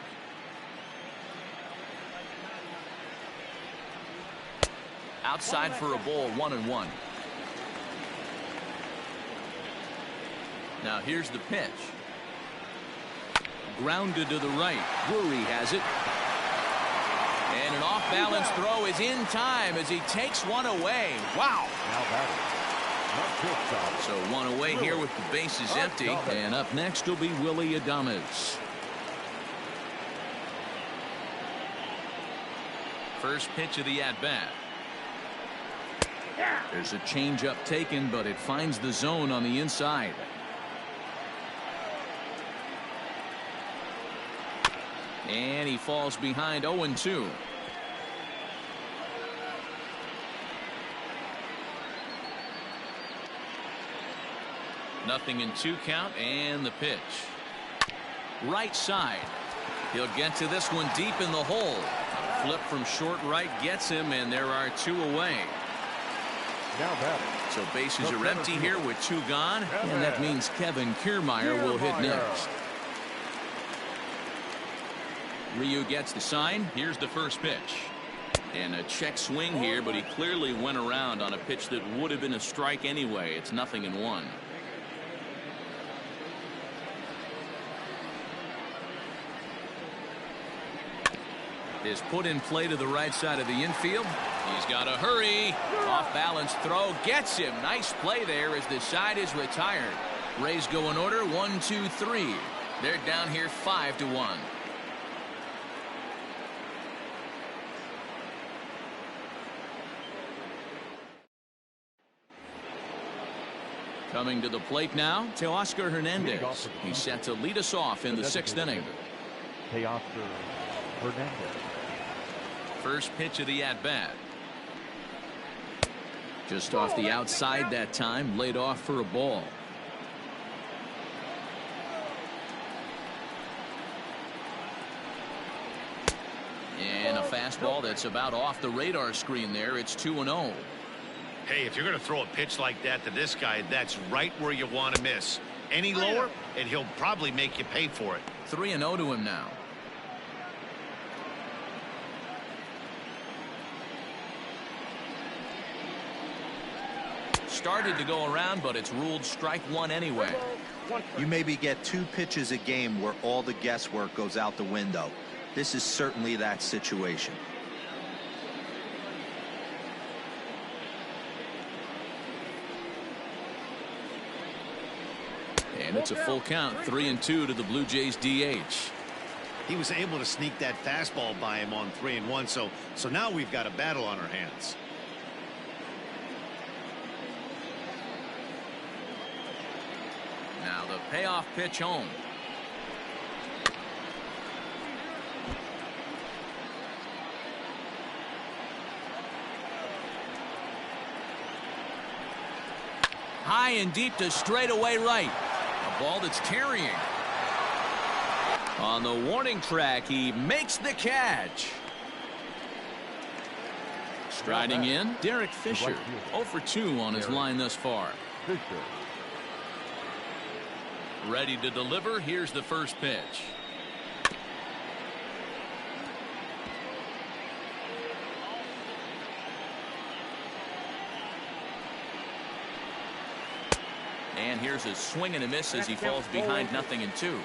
Outside for a ball, 1-1. Now here's the pitch. Grounded to the right. Drury has it. And an off-balance throw is in time as he takes one away. Wow. Now batting. So one away here with the bases empty. And up next will be Willy Adames. First pitch of the at-bat. There's a changeup taken, but it finds the zone on the inside. And he falls behind 0-2. Nothing in 2 count, and the pitch. Right side. He'll get to this one deep in the hole. A flip from short right gets him, and there are 2 away. Now batting. So bases are empty here with 2 gone, and that means Kevin Kiermaier will hit next. Ryu gets the sign. Here's the first pitch. And a check swing here, but he clearly went around on a pitch that would have been a strike anyway. It's 0-1. Is put in play to the right side of the infield. He's got to hurry. Off balance throw gets him. Nice play there as the side is retired. Rays go in order 1-2-3. They're down here 5-1. Coming to the plate now, Teoscar Hernandez. He's set to lead us off in the 6th inning. Teoscar Hernandez. First pitch of the at-bat. Just off the outside that time, laid off for a ball. And a fastball that's about off the radar screen there. It's 2-0. Hey, if you're going to throw a pitch like that to this guy, that's right where you want to miss. Any lower, and he'll probably make you pay for it. 3-0 to him now. Started to go around, but it's ruled strike 1 anyway. You maybe get 2 pitches a game where all the guesswork goes out the window. This is certainly that situation. And it's a full count, 3-2 to the Blue Jays DH. He was able to sneak that fastball by him on 3-1, so now we've got a battle on our hands. Now the payoff pitch home. High and deep to straightaway right. A ball that's carrying. On the warning track, he makes the catch. Striding in, Derek Fisher. 0 for 2 on his line thus far. Ready to deliver. Here's the first pitch. And here's a swing and a miss as he falls behind 0-2.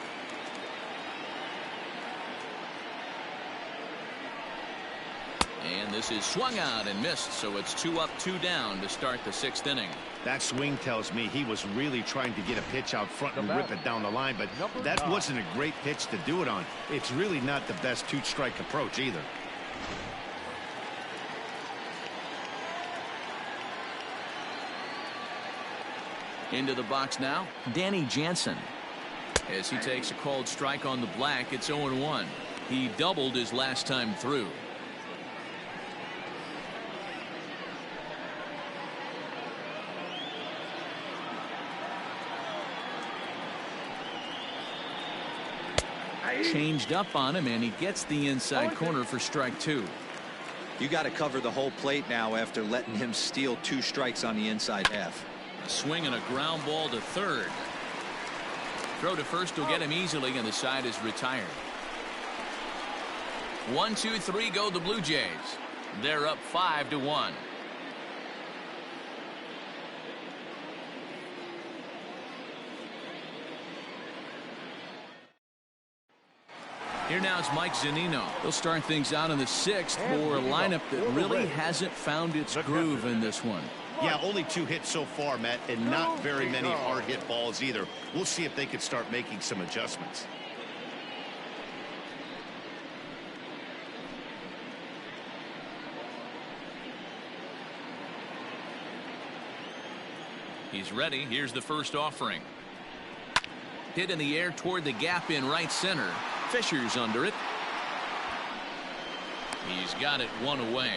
And this is swung out and missed, so it's 2 up, 2 down to start the 6th inning. That swing tells me he was really trying to get a pitch out front and rip it down the line, but that wasn't a great pitch to do it on. It's really not the best 2-strike approach either. Into the box now, Danny Jansen. As he takes a called strike on the black, it's 0-1. He doubled his last time through. Changed up on him, and he gets the inside corner for strike 2. You got to cover the whole plate now after letting him steal 2 strikes on the inside half. A swing and a ground ball to third. Throw to first will get him easily, and the side is retired. 1, 2, 3 go the Blue Jays. They're up 5-1. Here now is Mike Zunino. He'll start things out in the 6th for a lineup that really hasn't found its groove in this one. Yeah, only 2 hits so far, Matt, and not very many hard hit balls either. We'll see if they can start making some adjustments. He's ready. Here's the first offering. Hit in the air toward the gap in right center. Fisher's under it. He's got it 1 away.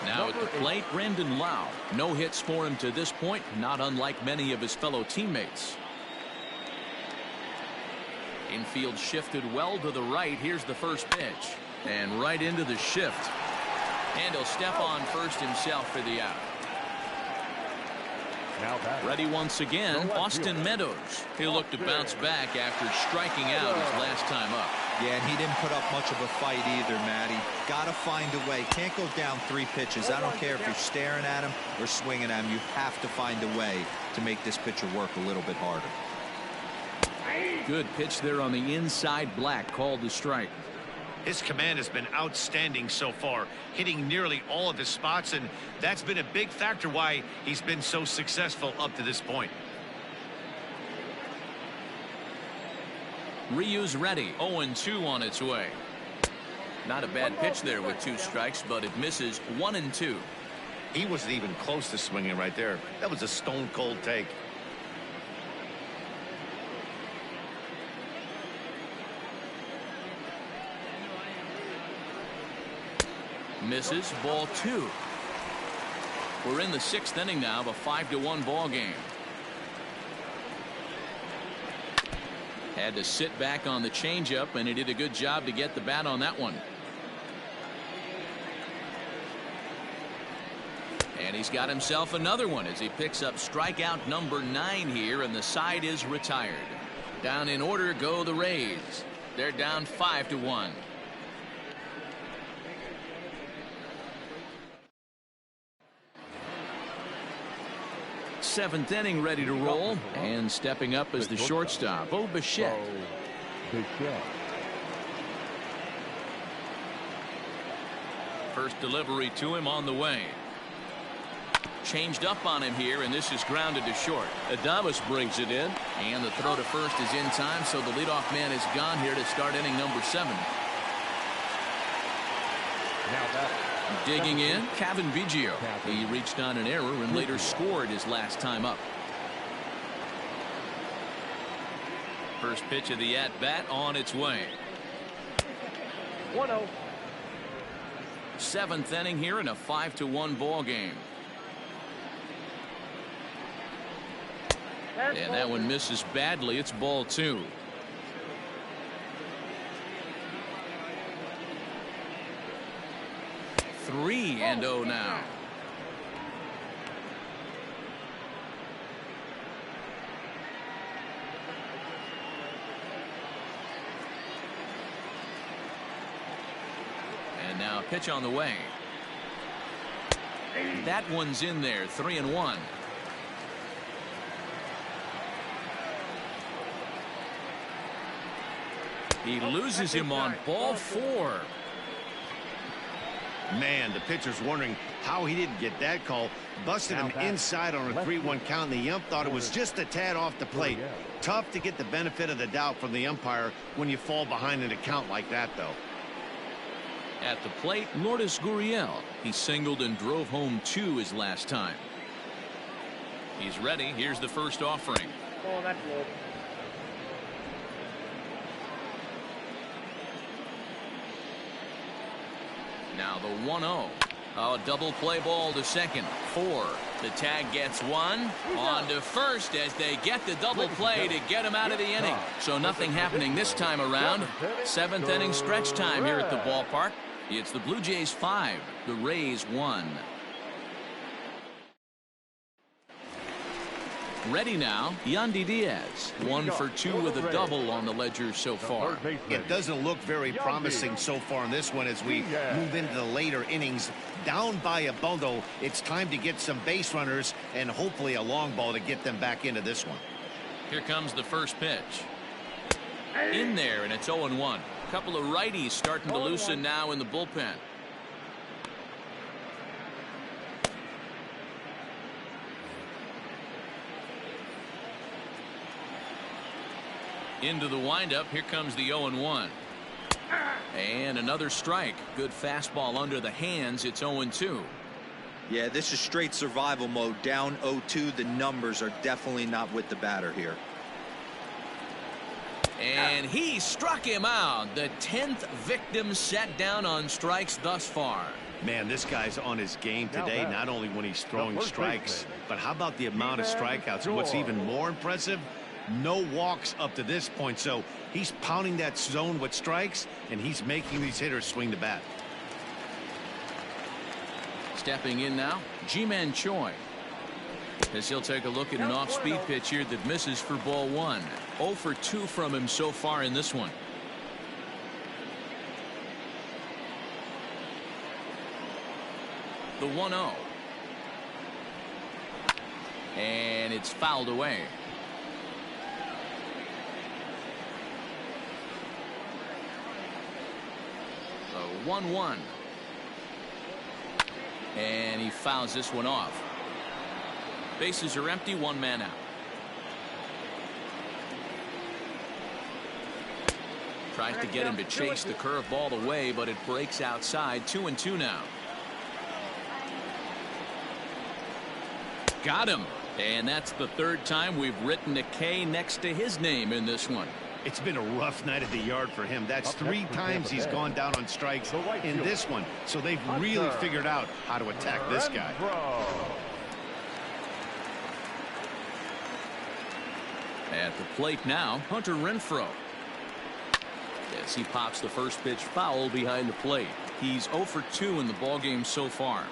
Now at the plate, Brandon Lowe. No hits for him to this point, not unlike many of his fellow teammates. Infield shifted well to the right. Here's the first pitch. And right into the shift. And he'll step on first himself for the out. Ready once again, Austin Meadows. He'll look to bounce back after striking out his last time up. Yeah, and he didn't put up much of a fight either, Matty. Got to find a way. Can't go down 3 pitches. I don't care if you're staring at him or swinging at him. You have to find a way to make this pitcher work a little bit harder. Good pitch there on the inside. Black called the strike. His command has been outstanding so far, hitting nearly all of his spots, and that's been a big factor why he's been so successful up to this point. Ryu's ready. 0-2 on its way. Not a bad pitch there with 2 strikes, but it misses 1-2. He wasn't even close to swinging right there. That was a stone cold take. Misses. Ball 2. We're in the 6th inning now of a 5-1 ball game. Had to sit back on the changeup, and he did a good job to get the bat on that one. And he's got himself another one as he picks up strikeout number 9 here, and the side is retired. Down in order go the Rays. They're down 5-1. Seventh inning ready to roll, and stepping up as the shortstop, Bo Bichette. First delivery to him on the way. Changed up on him here, and this is grounded to short. Adames brings it in, and the throw to first is in time, so the leadoff man is gone here to start inning number 7. Digging in, Cavan Biggio. He reached on an error and later scored his last time up. First pitch of the at-bat on its way. 1-0. 7th inning here in a 5-1 ball game. And that one misses badly. It's ball 2. 3-0 now. And now a pitch on the way. That one's in there. 3-1. He loses him on ball 4. Man, the pitcher's wondering how he didn't get that call. Busted him inside on a 3-1 count, and the ump thought it was just a tad off the plate. Tough to get the benefit of the doubt from the umpire when you fall behind in a count like that, though. At the plate, Lourdes Gurriel. He singled and drove home 2 his last time. He's ready. Here's the first offering. Oh, that's low. Now the 1-0. A double play ball to second. 4. The tag gets 1. On to first as they get the double play to get him out of the inning. So nothing happening this time around. 7th inning stretch time here at the ballpark. It's the Blue Jays 5, the Rays 1. Ready now, Yandy Diaz. 1 for 2 with a double on the ledger so far. It doesn't look very promising so far in this one as we move into the later innings. Down by a bundle, it's time to get some base runners and hopefully a long ball to get them back into this one. Here comes the first pitch. In there, and it's 0-1. A couple of righties starting to loosen now in the bullpen. Into the windup. Here comes the 0-1. And another strike. Good fastball under the hands. It's 0-2. Yeah, this is straight survival mode. Down 0-2. The numbers are definitely not with the batter here. And he struck him out. The 10th victim set down on strikes thus far. Man, this guy's on his game today, not only when he's throwing strikes, but how about the amount of strikeouts? What's even more impressive, no walks up to this point. So he's pounding that zone with strikes, and he's making these hitters swing the bat. Stepping in now, Ji-Man Choi. As he'll take a look at an off-speed pitch here that misses for ball 1. 0 for 2 from him so far in this one. The 1-0. And it's fouled away. The 1-1. And he fouls this one off. Bases are empty, 1 man out. Tries to get him to chase the curveball away, but it breaks outside. 2-2 now. Got him. And that's the 3rd time we've written a K next to his name in this one. It's been a rough night at the yard for him. That's 3 times he's gone down on strikes in this one. So they've really figured out how to attack this guy. At the plate now, Hunter Renfroe. As he pops the first pitch foul behind the plate. He's 0 for 2 in the ballgame so far.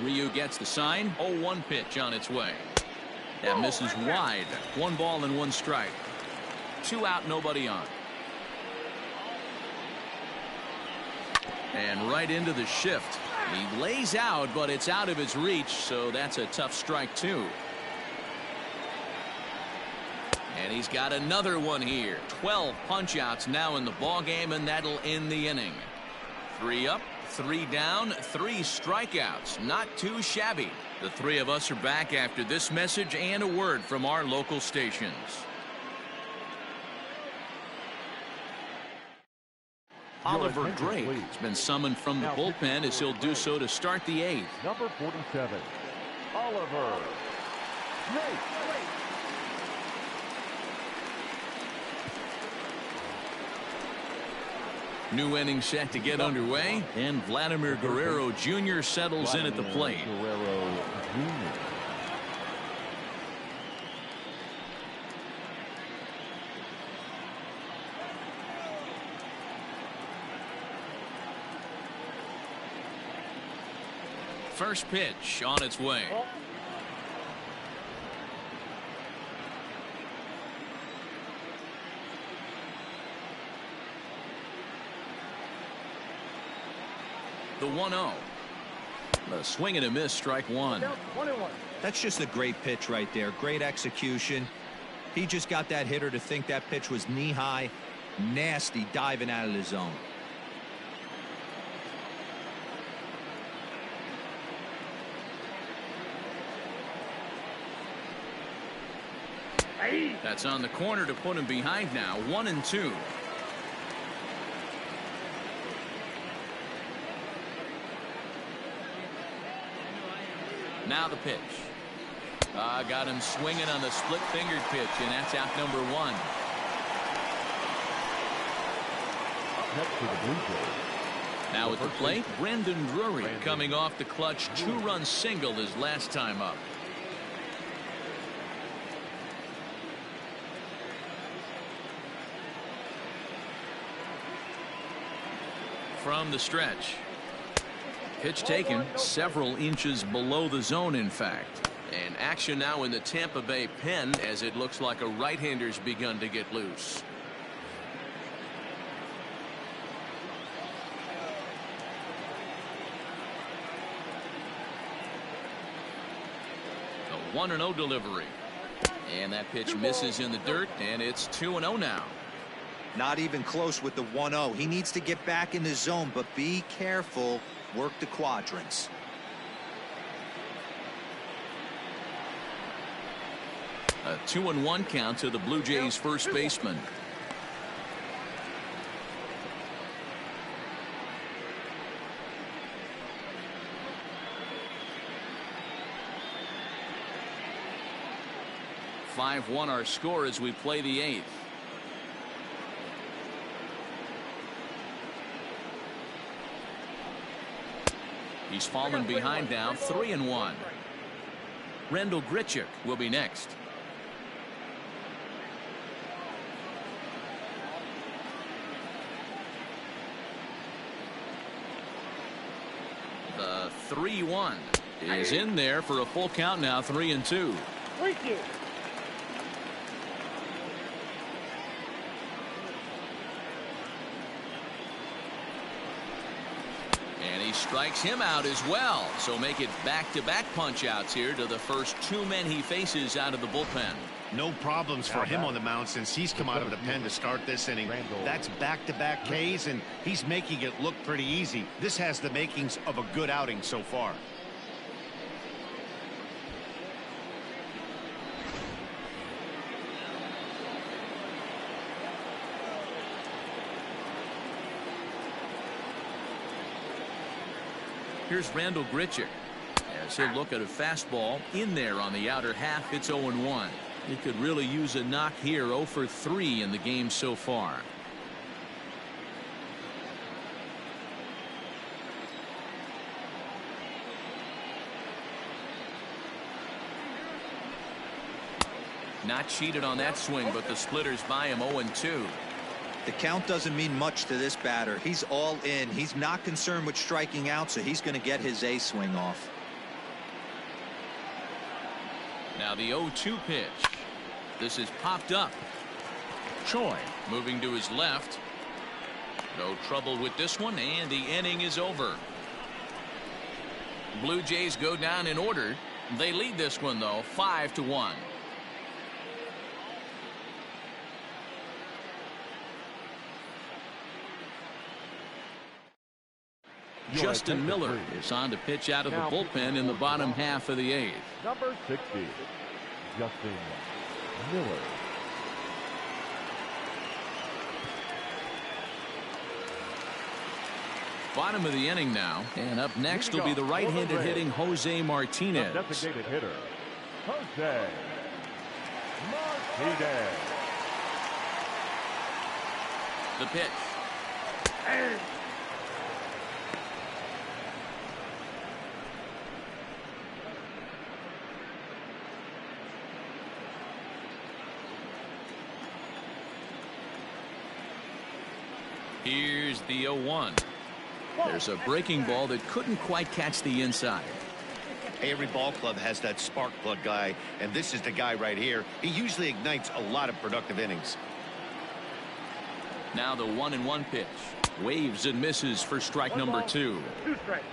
Ryu gets the sign. 0-1 pitch on its way. That misses wide. 1 ball and 1 strike. 2 out, nobody on. And right into the shift. He lays out, but it's out of his reach, so that's a tough strike, too. And he's got another one here. 12 punch-outs now in the ballgame, and that'll end the inning. 3 up, 3 down, 3 strikeouts. Not too shabby. The 3 of us are back after this message and a word from our local stations. Oliver Drake has been summoned from the bullpen as he'll do so to start the 8th. Number 47, Oliver Drake. New inning set to get underway, and Vladimir Guerrero Jr. settles in at the plate. Guerrero Jr. First pitch on its way. The 1-0. A swing and a miss, strike 1. That's just a great pitch right there. Great execution. He just got that hitter to think that pitch was knee high. Nasty diving out of the zone. That's on the corner to put him behind now. 1-2. Now the pitch. Got him swinging on the split-fingered pitch, and that's out number 1. Next to the Blue Jays. Now at the plate, Brandon Drury coming off the clutch 2-run single his last time up. from the stretch. Pitch taken several inches below the zone, in fact. And action now in the Tampa Bay pen as it looks like a right-hander's begun to get loose. A 1-0 delivery. And that pitch misses in the dirt, and it's 2-0 now. Not even close with the 1-0. He needs to get back in the zone, but be careful. Work the quadrants. A 2-1 count to the Blue Jays first baseman. (5-1) our score as we play the 8th. He's fallen behind now, 3-1. Randal Grichuk will be next. The 3-1 is in there for a full count now, 3-2. And he strikes him out as well. So make it back-to-back punch-outs here to the first 2 men he faces out of the bullpen. No problems for him on the mound since he's come out of the pen to start this inning. That's back-to-back Ks, and he's making it look pretty easy. This has the makings of a good outing so far. Here's Randal Grichuk as he'll look at a fastball in there on the outer half. It's 0-1. He could really use a knock here. 0 for 3 in the game so far. Not cheated on that swing, but the splitters by him. 0-2. The count doesn't mean much to this batter. He's all in. He's not concerned with striking out, so he's going to get his A swing off. Now the 0-2 pitch. This is popped up. Choi moving to his left. No trouble with this one, and the inning is over. Blue Jays go down in order. They lead this one, though, 5-1. Justin Miller is on to pitch out of the bullpen in the bottom half of the 8th. Number 60, Justin Miller. Bottom of the inning now, and up next will be the right-handed hitting Jose Martinez. The designated hitter, Jose Martinez. The pitch. Here's the 0-1. There's a breaking ball that couldn't quite catch the inside. Every ball club has that spark plug guy, and this is the guy right here. He usually ignites a lot of productive innings. Now the 1-1 pitch. Waves and misses for strike number 2. 2 strikes.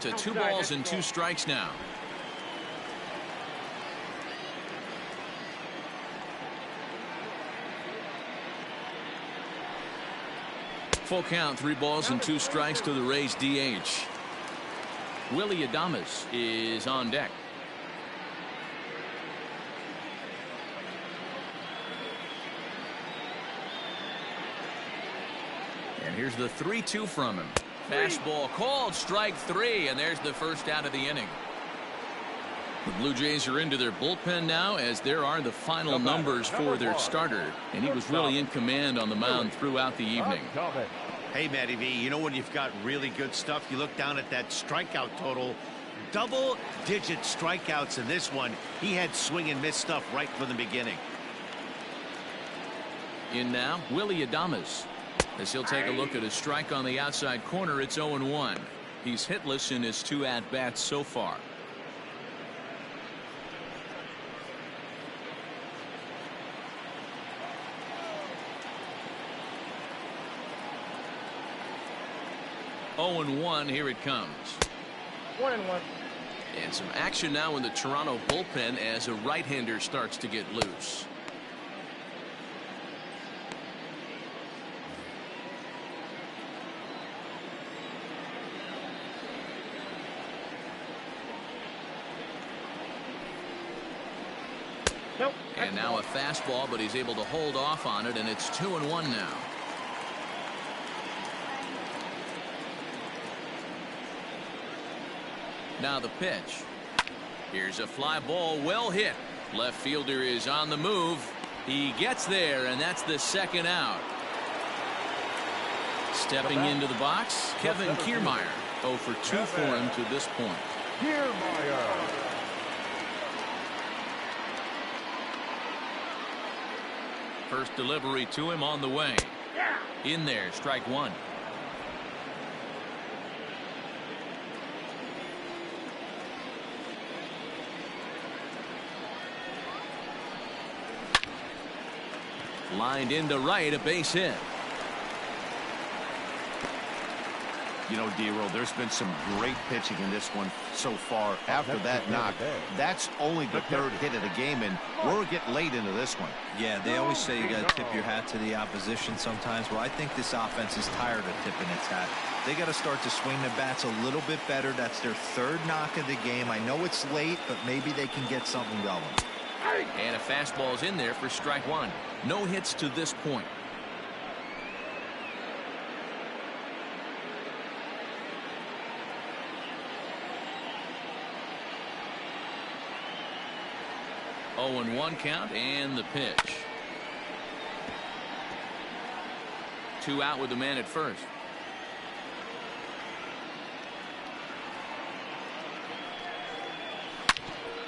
To 2 balls and 2 strikes now. Full count, 3 balls and 2 strikes to the Rays DH. Willy Adames is on deck. And here's the 3-2 from him. Fastball called, strike 3, and there's the first out of the inning. The Blue Jays are into their bullpen now, as there are the final numbers for their starter, and he was really in command on the mound throughout the evening. Hey, Matty V, you know when you've got really good stuff, you look down at that strikeout total. Double-digit strikeouts in this one. He had swing and miss stuff right from the beginning. In now, Willy Adames. As he'll take a look at a strike on the outside corner, it's 0-1. He's hitless in his 2 at-bats so far. Oh and 1, here it comes. 1-1. And some action now in the Toronto bullpen as a right-hander starts to get loose. Nope. And now a fastball, but he's able to hold off on it, and it's 2-1 now. Now the pitch. Here's a fly ball, well hit. Left fielder is on the move. He gets there, and that's the second out. Stepping into the box, Kevin Kiermaier. 0 for 2 for him to this point. Kiermaier. First delivery to him on the way. In there, strike 1. Lined into right, a base hit. You know, D-Roll, there's been some great pitching in this one so far. After that knock, that's only the 3rd hit of the game, and we're getting late into this one. Yeah, they always say you got to tip your hat to the opposition sometimes. Well, I think this offense is tired of tipping its hat. They got to start to swing the bats a little bit better. That's their 3rd knock of the game. I know it's late, but maybe they can get something going. And a fastball's in there for strike 1. No hits to this point. Oh and 1 count, and the pitch. 2 out with the man at first.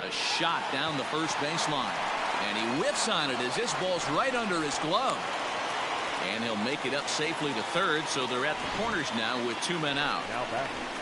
A shot down the first baseline. And he whiffs on it as this ball's right under his glove. And he'll make it up safely to 3rd, so they're at the corners now with 2 men out.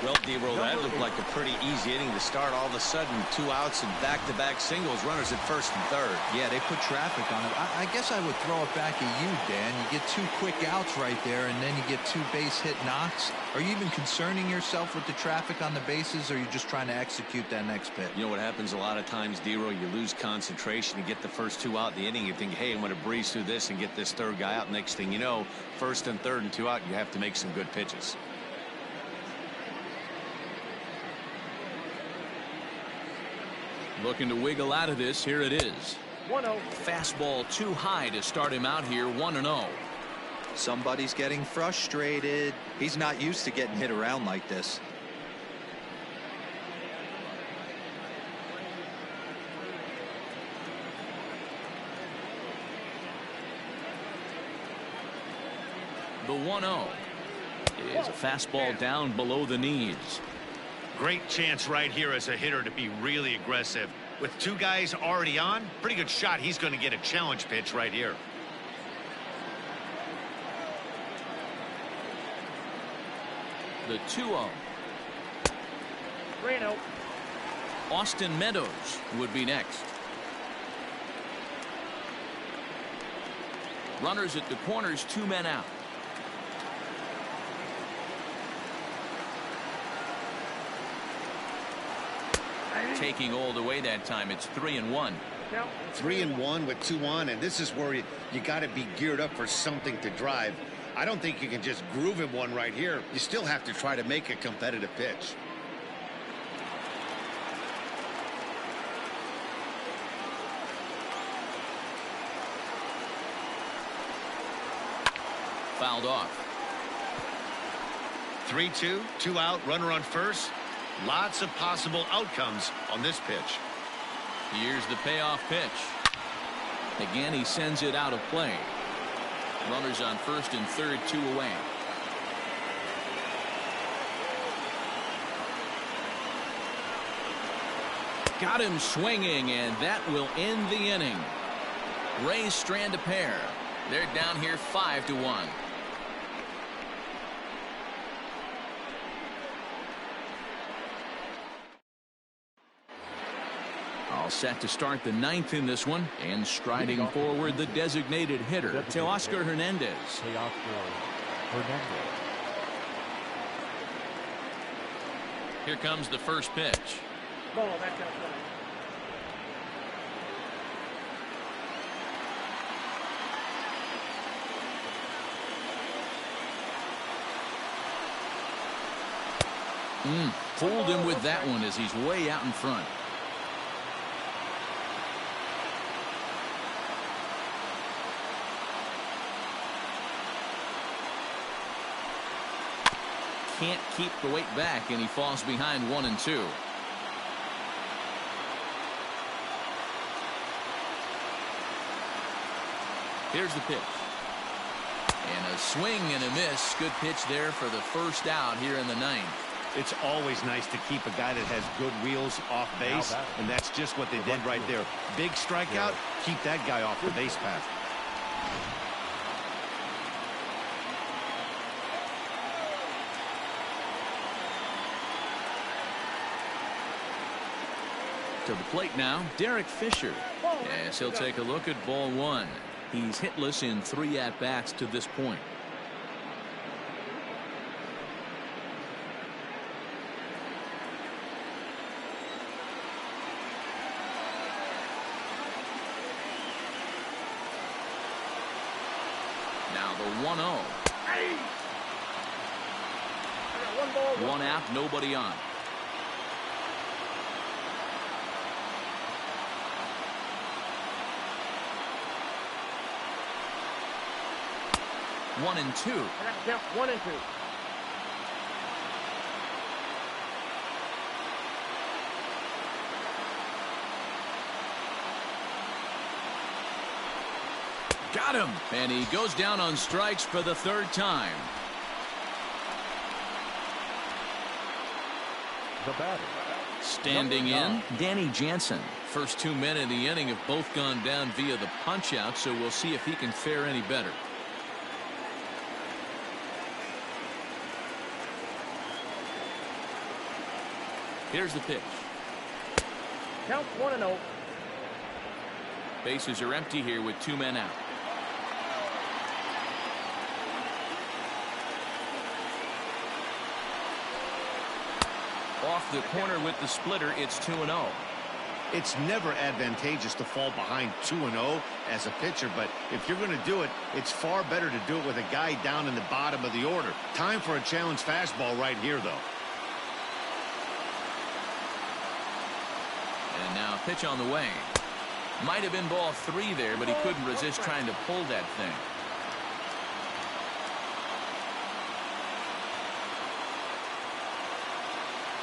Well, D-Roll, that looked like a pretty easy inning to start. All of a sudden, 2 outs and back-to-back singles, runners at 1st and 3rd. Yeah, they put traffic on it. I guess I would throw it back at you, Dan. You get 2 quick outs right there, and then you get 2 base hit knocks. Are you even concerning yourself with the traffic on the bases, or are you just trying to execute that next pitch? You know what happens a lot of times, D-Roll, you lose concentration. You get the first 2 out in the inning. You think, hey, I'm going to breeze through this and get this 3rd guy out. Next thing you know, 1st and 3rd and 2 out, you have to make some good pitches. Looking to wiggle out of this. Here it is. 1-0. Fastball too high to start him out here. 1-0. Somebody's getting frustrated. He's not used to getting hit around like this. The 1-0 is a fastball down below the knees. Great chance right here as a hitter to be really aggressive. With 2 guys already on, pretty good shot. He's going to get a challenge pitch right here. The 2-0. 3-0. Austin Meadows would be next. Runners at the corners, 2 men out. Taking all the way that time. It's 3-1. 3-1 with 2 on, and this is where you got to be geared up for something to drive. I don't think you can just groove him one right here. You still have to try to make a competitive pitch. Fouled off. 3-2, 2 out, runner on first. Lots of possible outcomes on this pitch. Here's the payoff pitch. Again, he sends it out of play. Runners on 1st and 3rd, 2 away. Got him swinging, and that will end the inning. Rays strand a pair. They're down here 5-1. All set to start the ninth in this one, and striding forward the designated hitter, Teoscar Hernandez. Here comes the first pitch. Ball, that's outside. Fooled him with that one as he's way out in front. Can't keep the weight back, and he falls behind 1-2. Here's the pitch. And a swing and a miss. Good pitch there for the first out here in the ninth. It's always nice to keep a guy that has good wheels off base, and that's just what they did right there. Big strikeout, keep that guy off the base path. To the plate now, Derek Fisher. As he'll take a look at ball one. He's hitless in 3 at-bats to this point. Now the 1-0. One out, nobody on. One and two. Count 1 and 2. Got him. And he goes down on strikes for the 3rd time. The batter. Standing in, Danny Jansen. First 2 men in the inning have both gone down via the punch-out, so we'll see if he can fare any better. Here's the pitch. Count 1-0. Bases are empty here with 2 men out. Off the corner with the splitter, it's 2-0. It's never advantageous to fall behind 2-0 as a pitcher, but if you're going to do it, it's far better to do it with a guy down in the bottom of the order. Time for a challenge fastball right here, though. And now pitch on the way. Might have been ball 3 there, but he couldn't resist trying to pull that thing.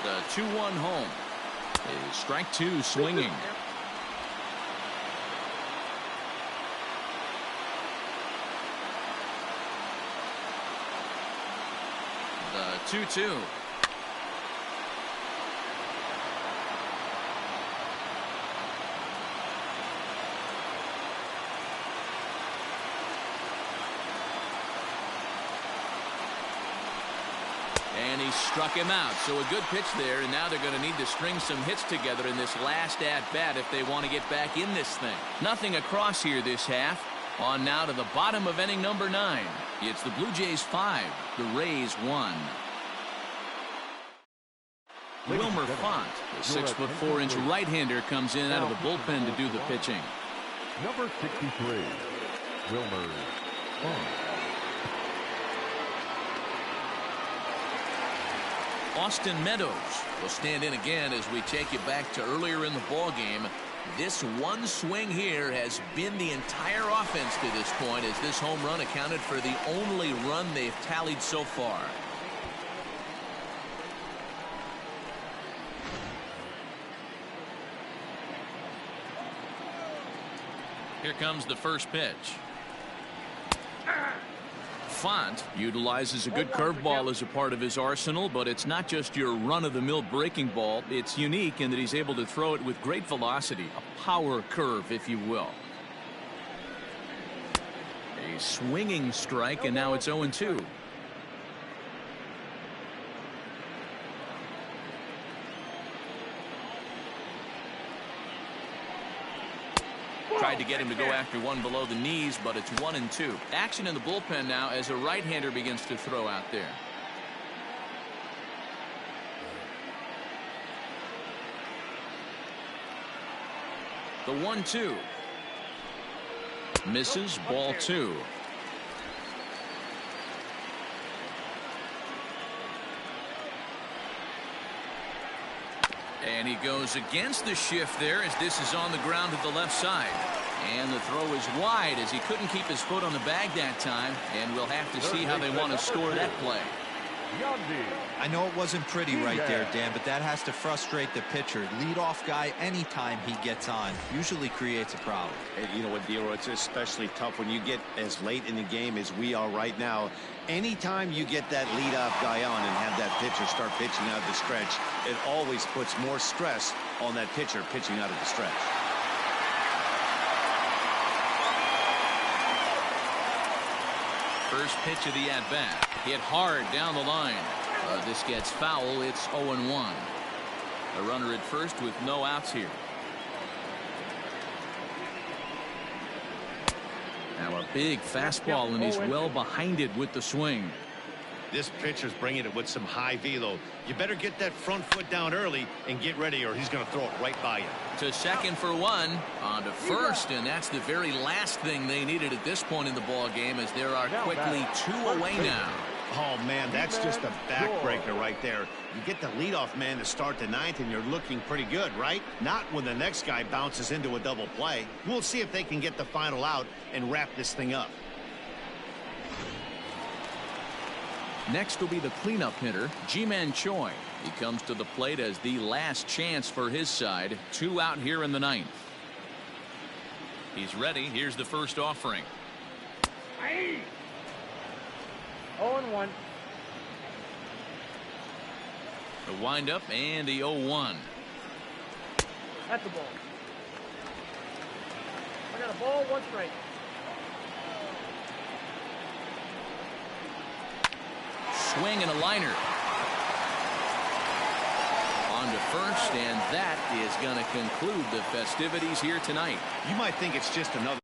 The 2-1 home is strike 2 swinging. The 2-2. And he struck him out. So a good pitch there, and now they're going to need to string some hits together in this last at-bat if they want to get back in this thing. Nothing across here this half. On now to the bottom of inning number 9. It's the Blue Jays 5, the Rays 1. Wilmer Font, the 6'4" right-hander, comes in out of the bullpen to do the pitching. Number 63, Wilmer Font. Austin Meadows will stand in again as we take you back to earlier in the ball game. This one swing here has been the entire offense to this point, as this home run accounted for the only run they've tallied so far. Here comes the first pitch. Font utilizes a good curveball as a part of his arsenal, but it's not just your run-of-the-mill breaking ball. It's unique in that he's able to throw it with great velocity, a power curve, if you will. A swinging strike, and now it's 0-2. Tried to get him to go after one below the knees, but it's 1-2. Action in the bullpen now as a right-hander begins to throw out there. The 1-2. Misses, ball 2. And he goes against the shift there as this is on the ground to the left side. And the throw is wide as he couldn't keep his foot on the bag that time. And we'll have to see how they want to score that play. I know it wasn't pretty right there, Dan, but that has to frustrate the pitcher. Leadoff guy, anytime he gets on, usually creates a problem. You know what, Dero, it's especially tough when you get as late in the game as we are right now. Anytime you get that leadoff guy on and have that pitcher start pitching out of the stretch, it always puts more stress on that pitcher pitching out of the stretch. First pitch of the at-bat. Hit hard down the line. This gets foul. It's 0-1. A runner at first with no outs here. Now a big fastball, and he's well behind it with the swing. This pitcher's bringing it with some high velo. You better get that front foot down early and get ready, or he's going to throw it right by you. To second for one, on to first, and that's the very last thing they needed at this point in the ball game, as there are quickly 2 away now. Oh, man, that's just a backbreaker right there. You get the leadoff man to start the ninth, and you're looking pretty good, right? Not when the next guy bounces into a double play. We'll see if they can get the final out and wrap this thing up. Next will be the cleanup hitter, Ji-Man Choi. He comes to the plate as the last chance for his side. 2 out here in the ninth. He's ready. Here's the first offering. 0-1. The windup and the 0-1. That's the ball. I got a ball, 1 strike. Swing and a liner. On to first, and that is going to conclude the festivities here tonight. You might think it's just another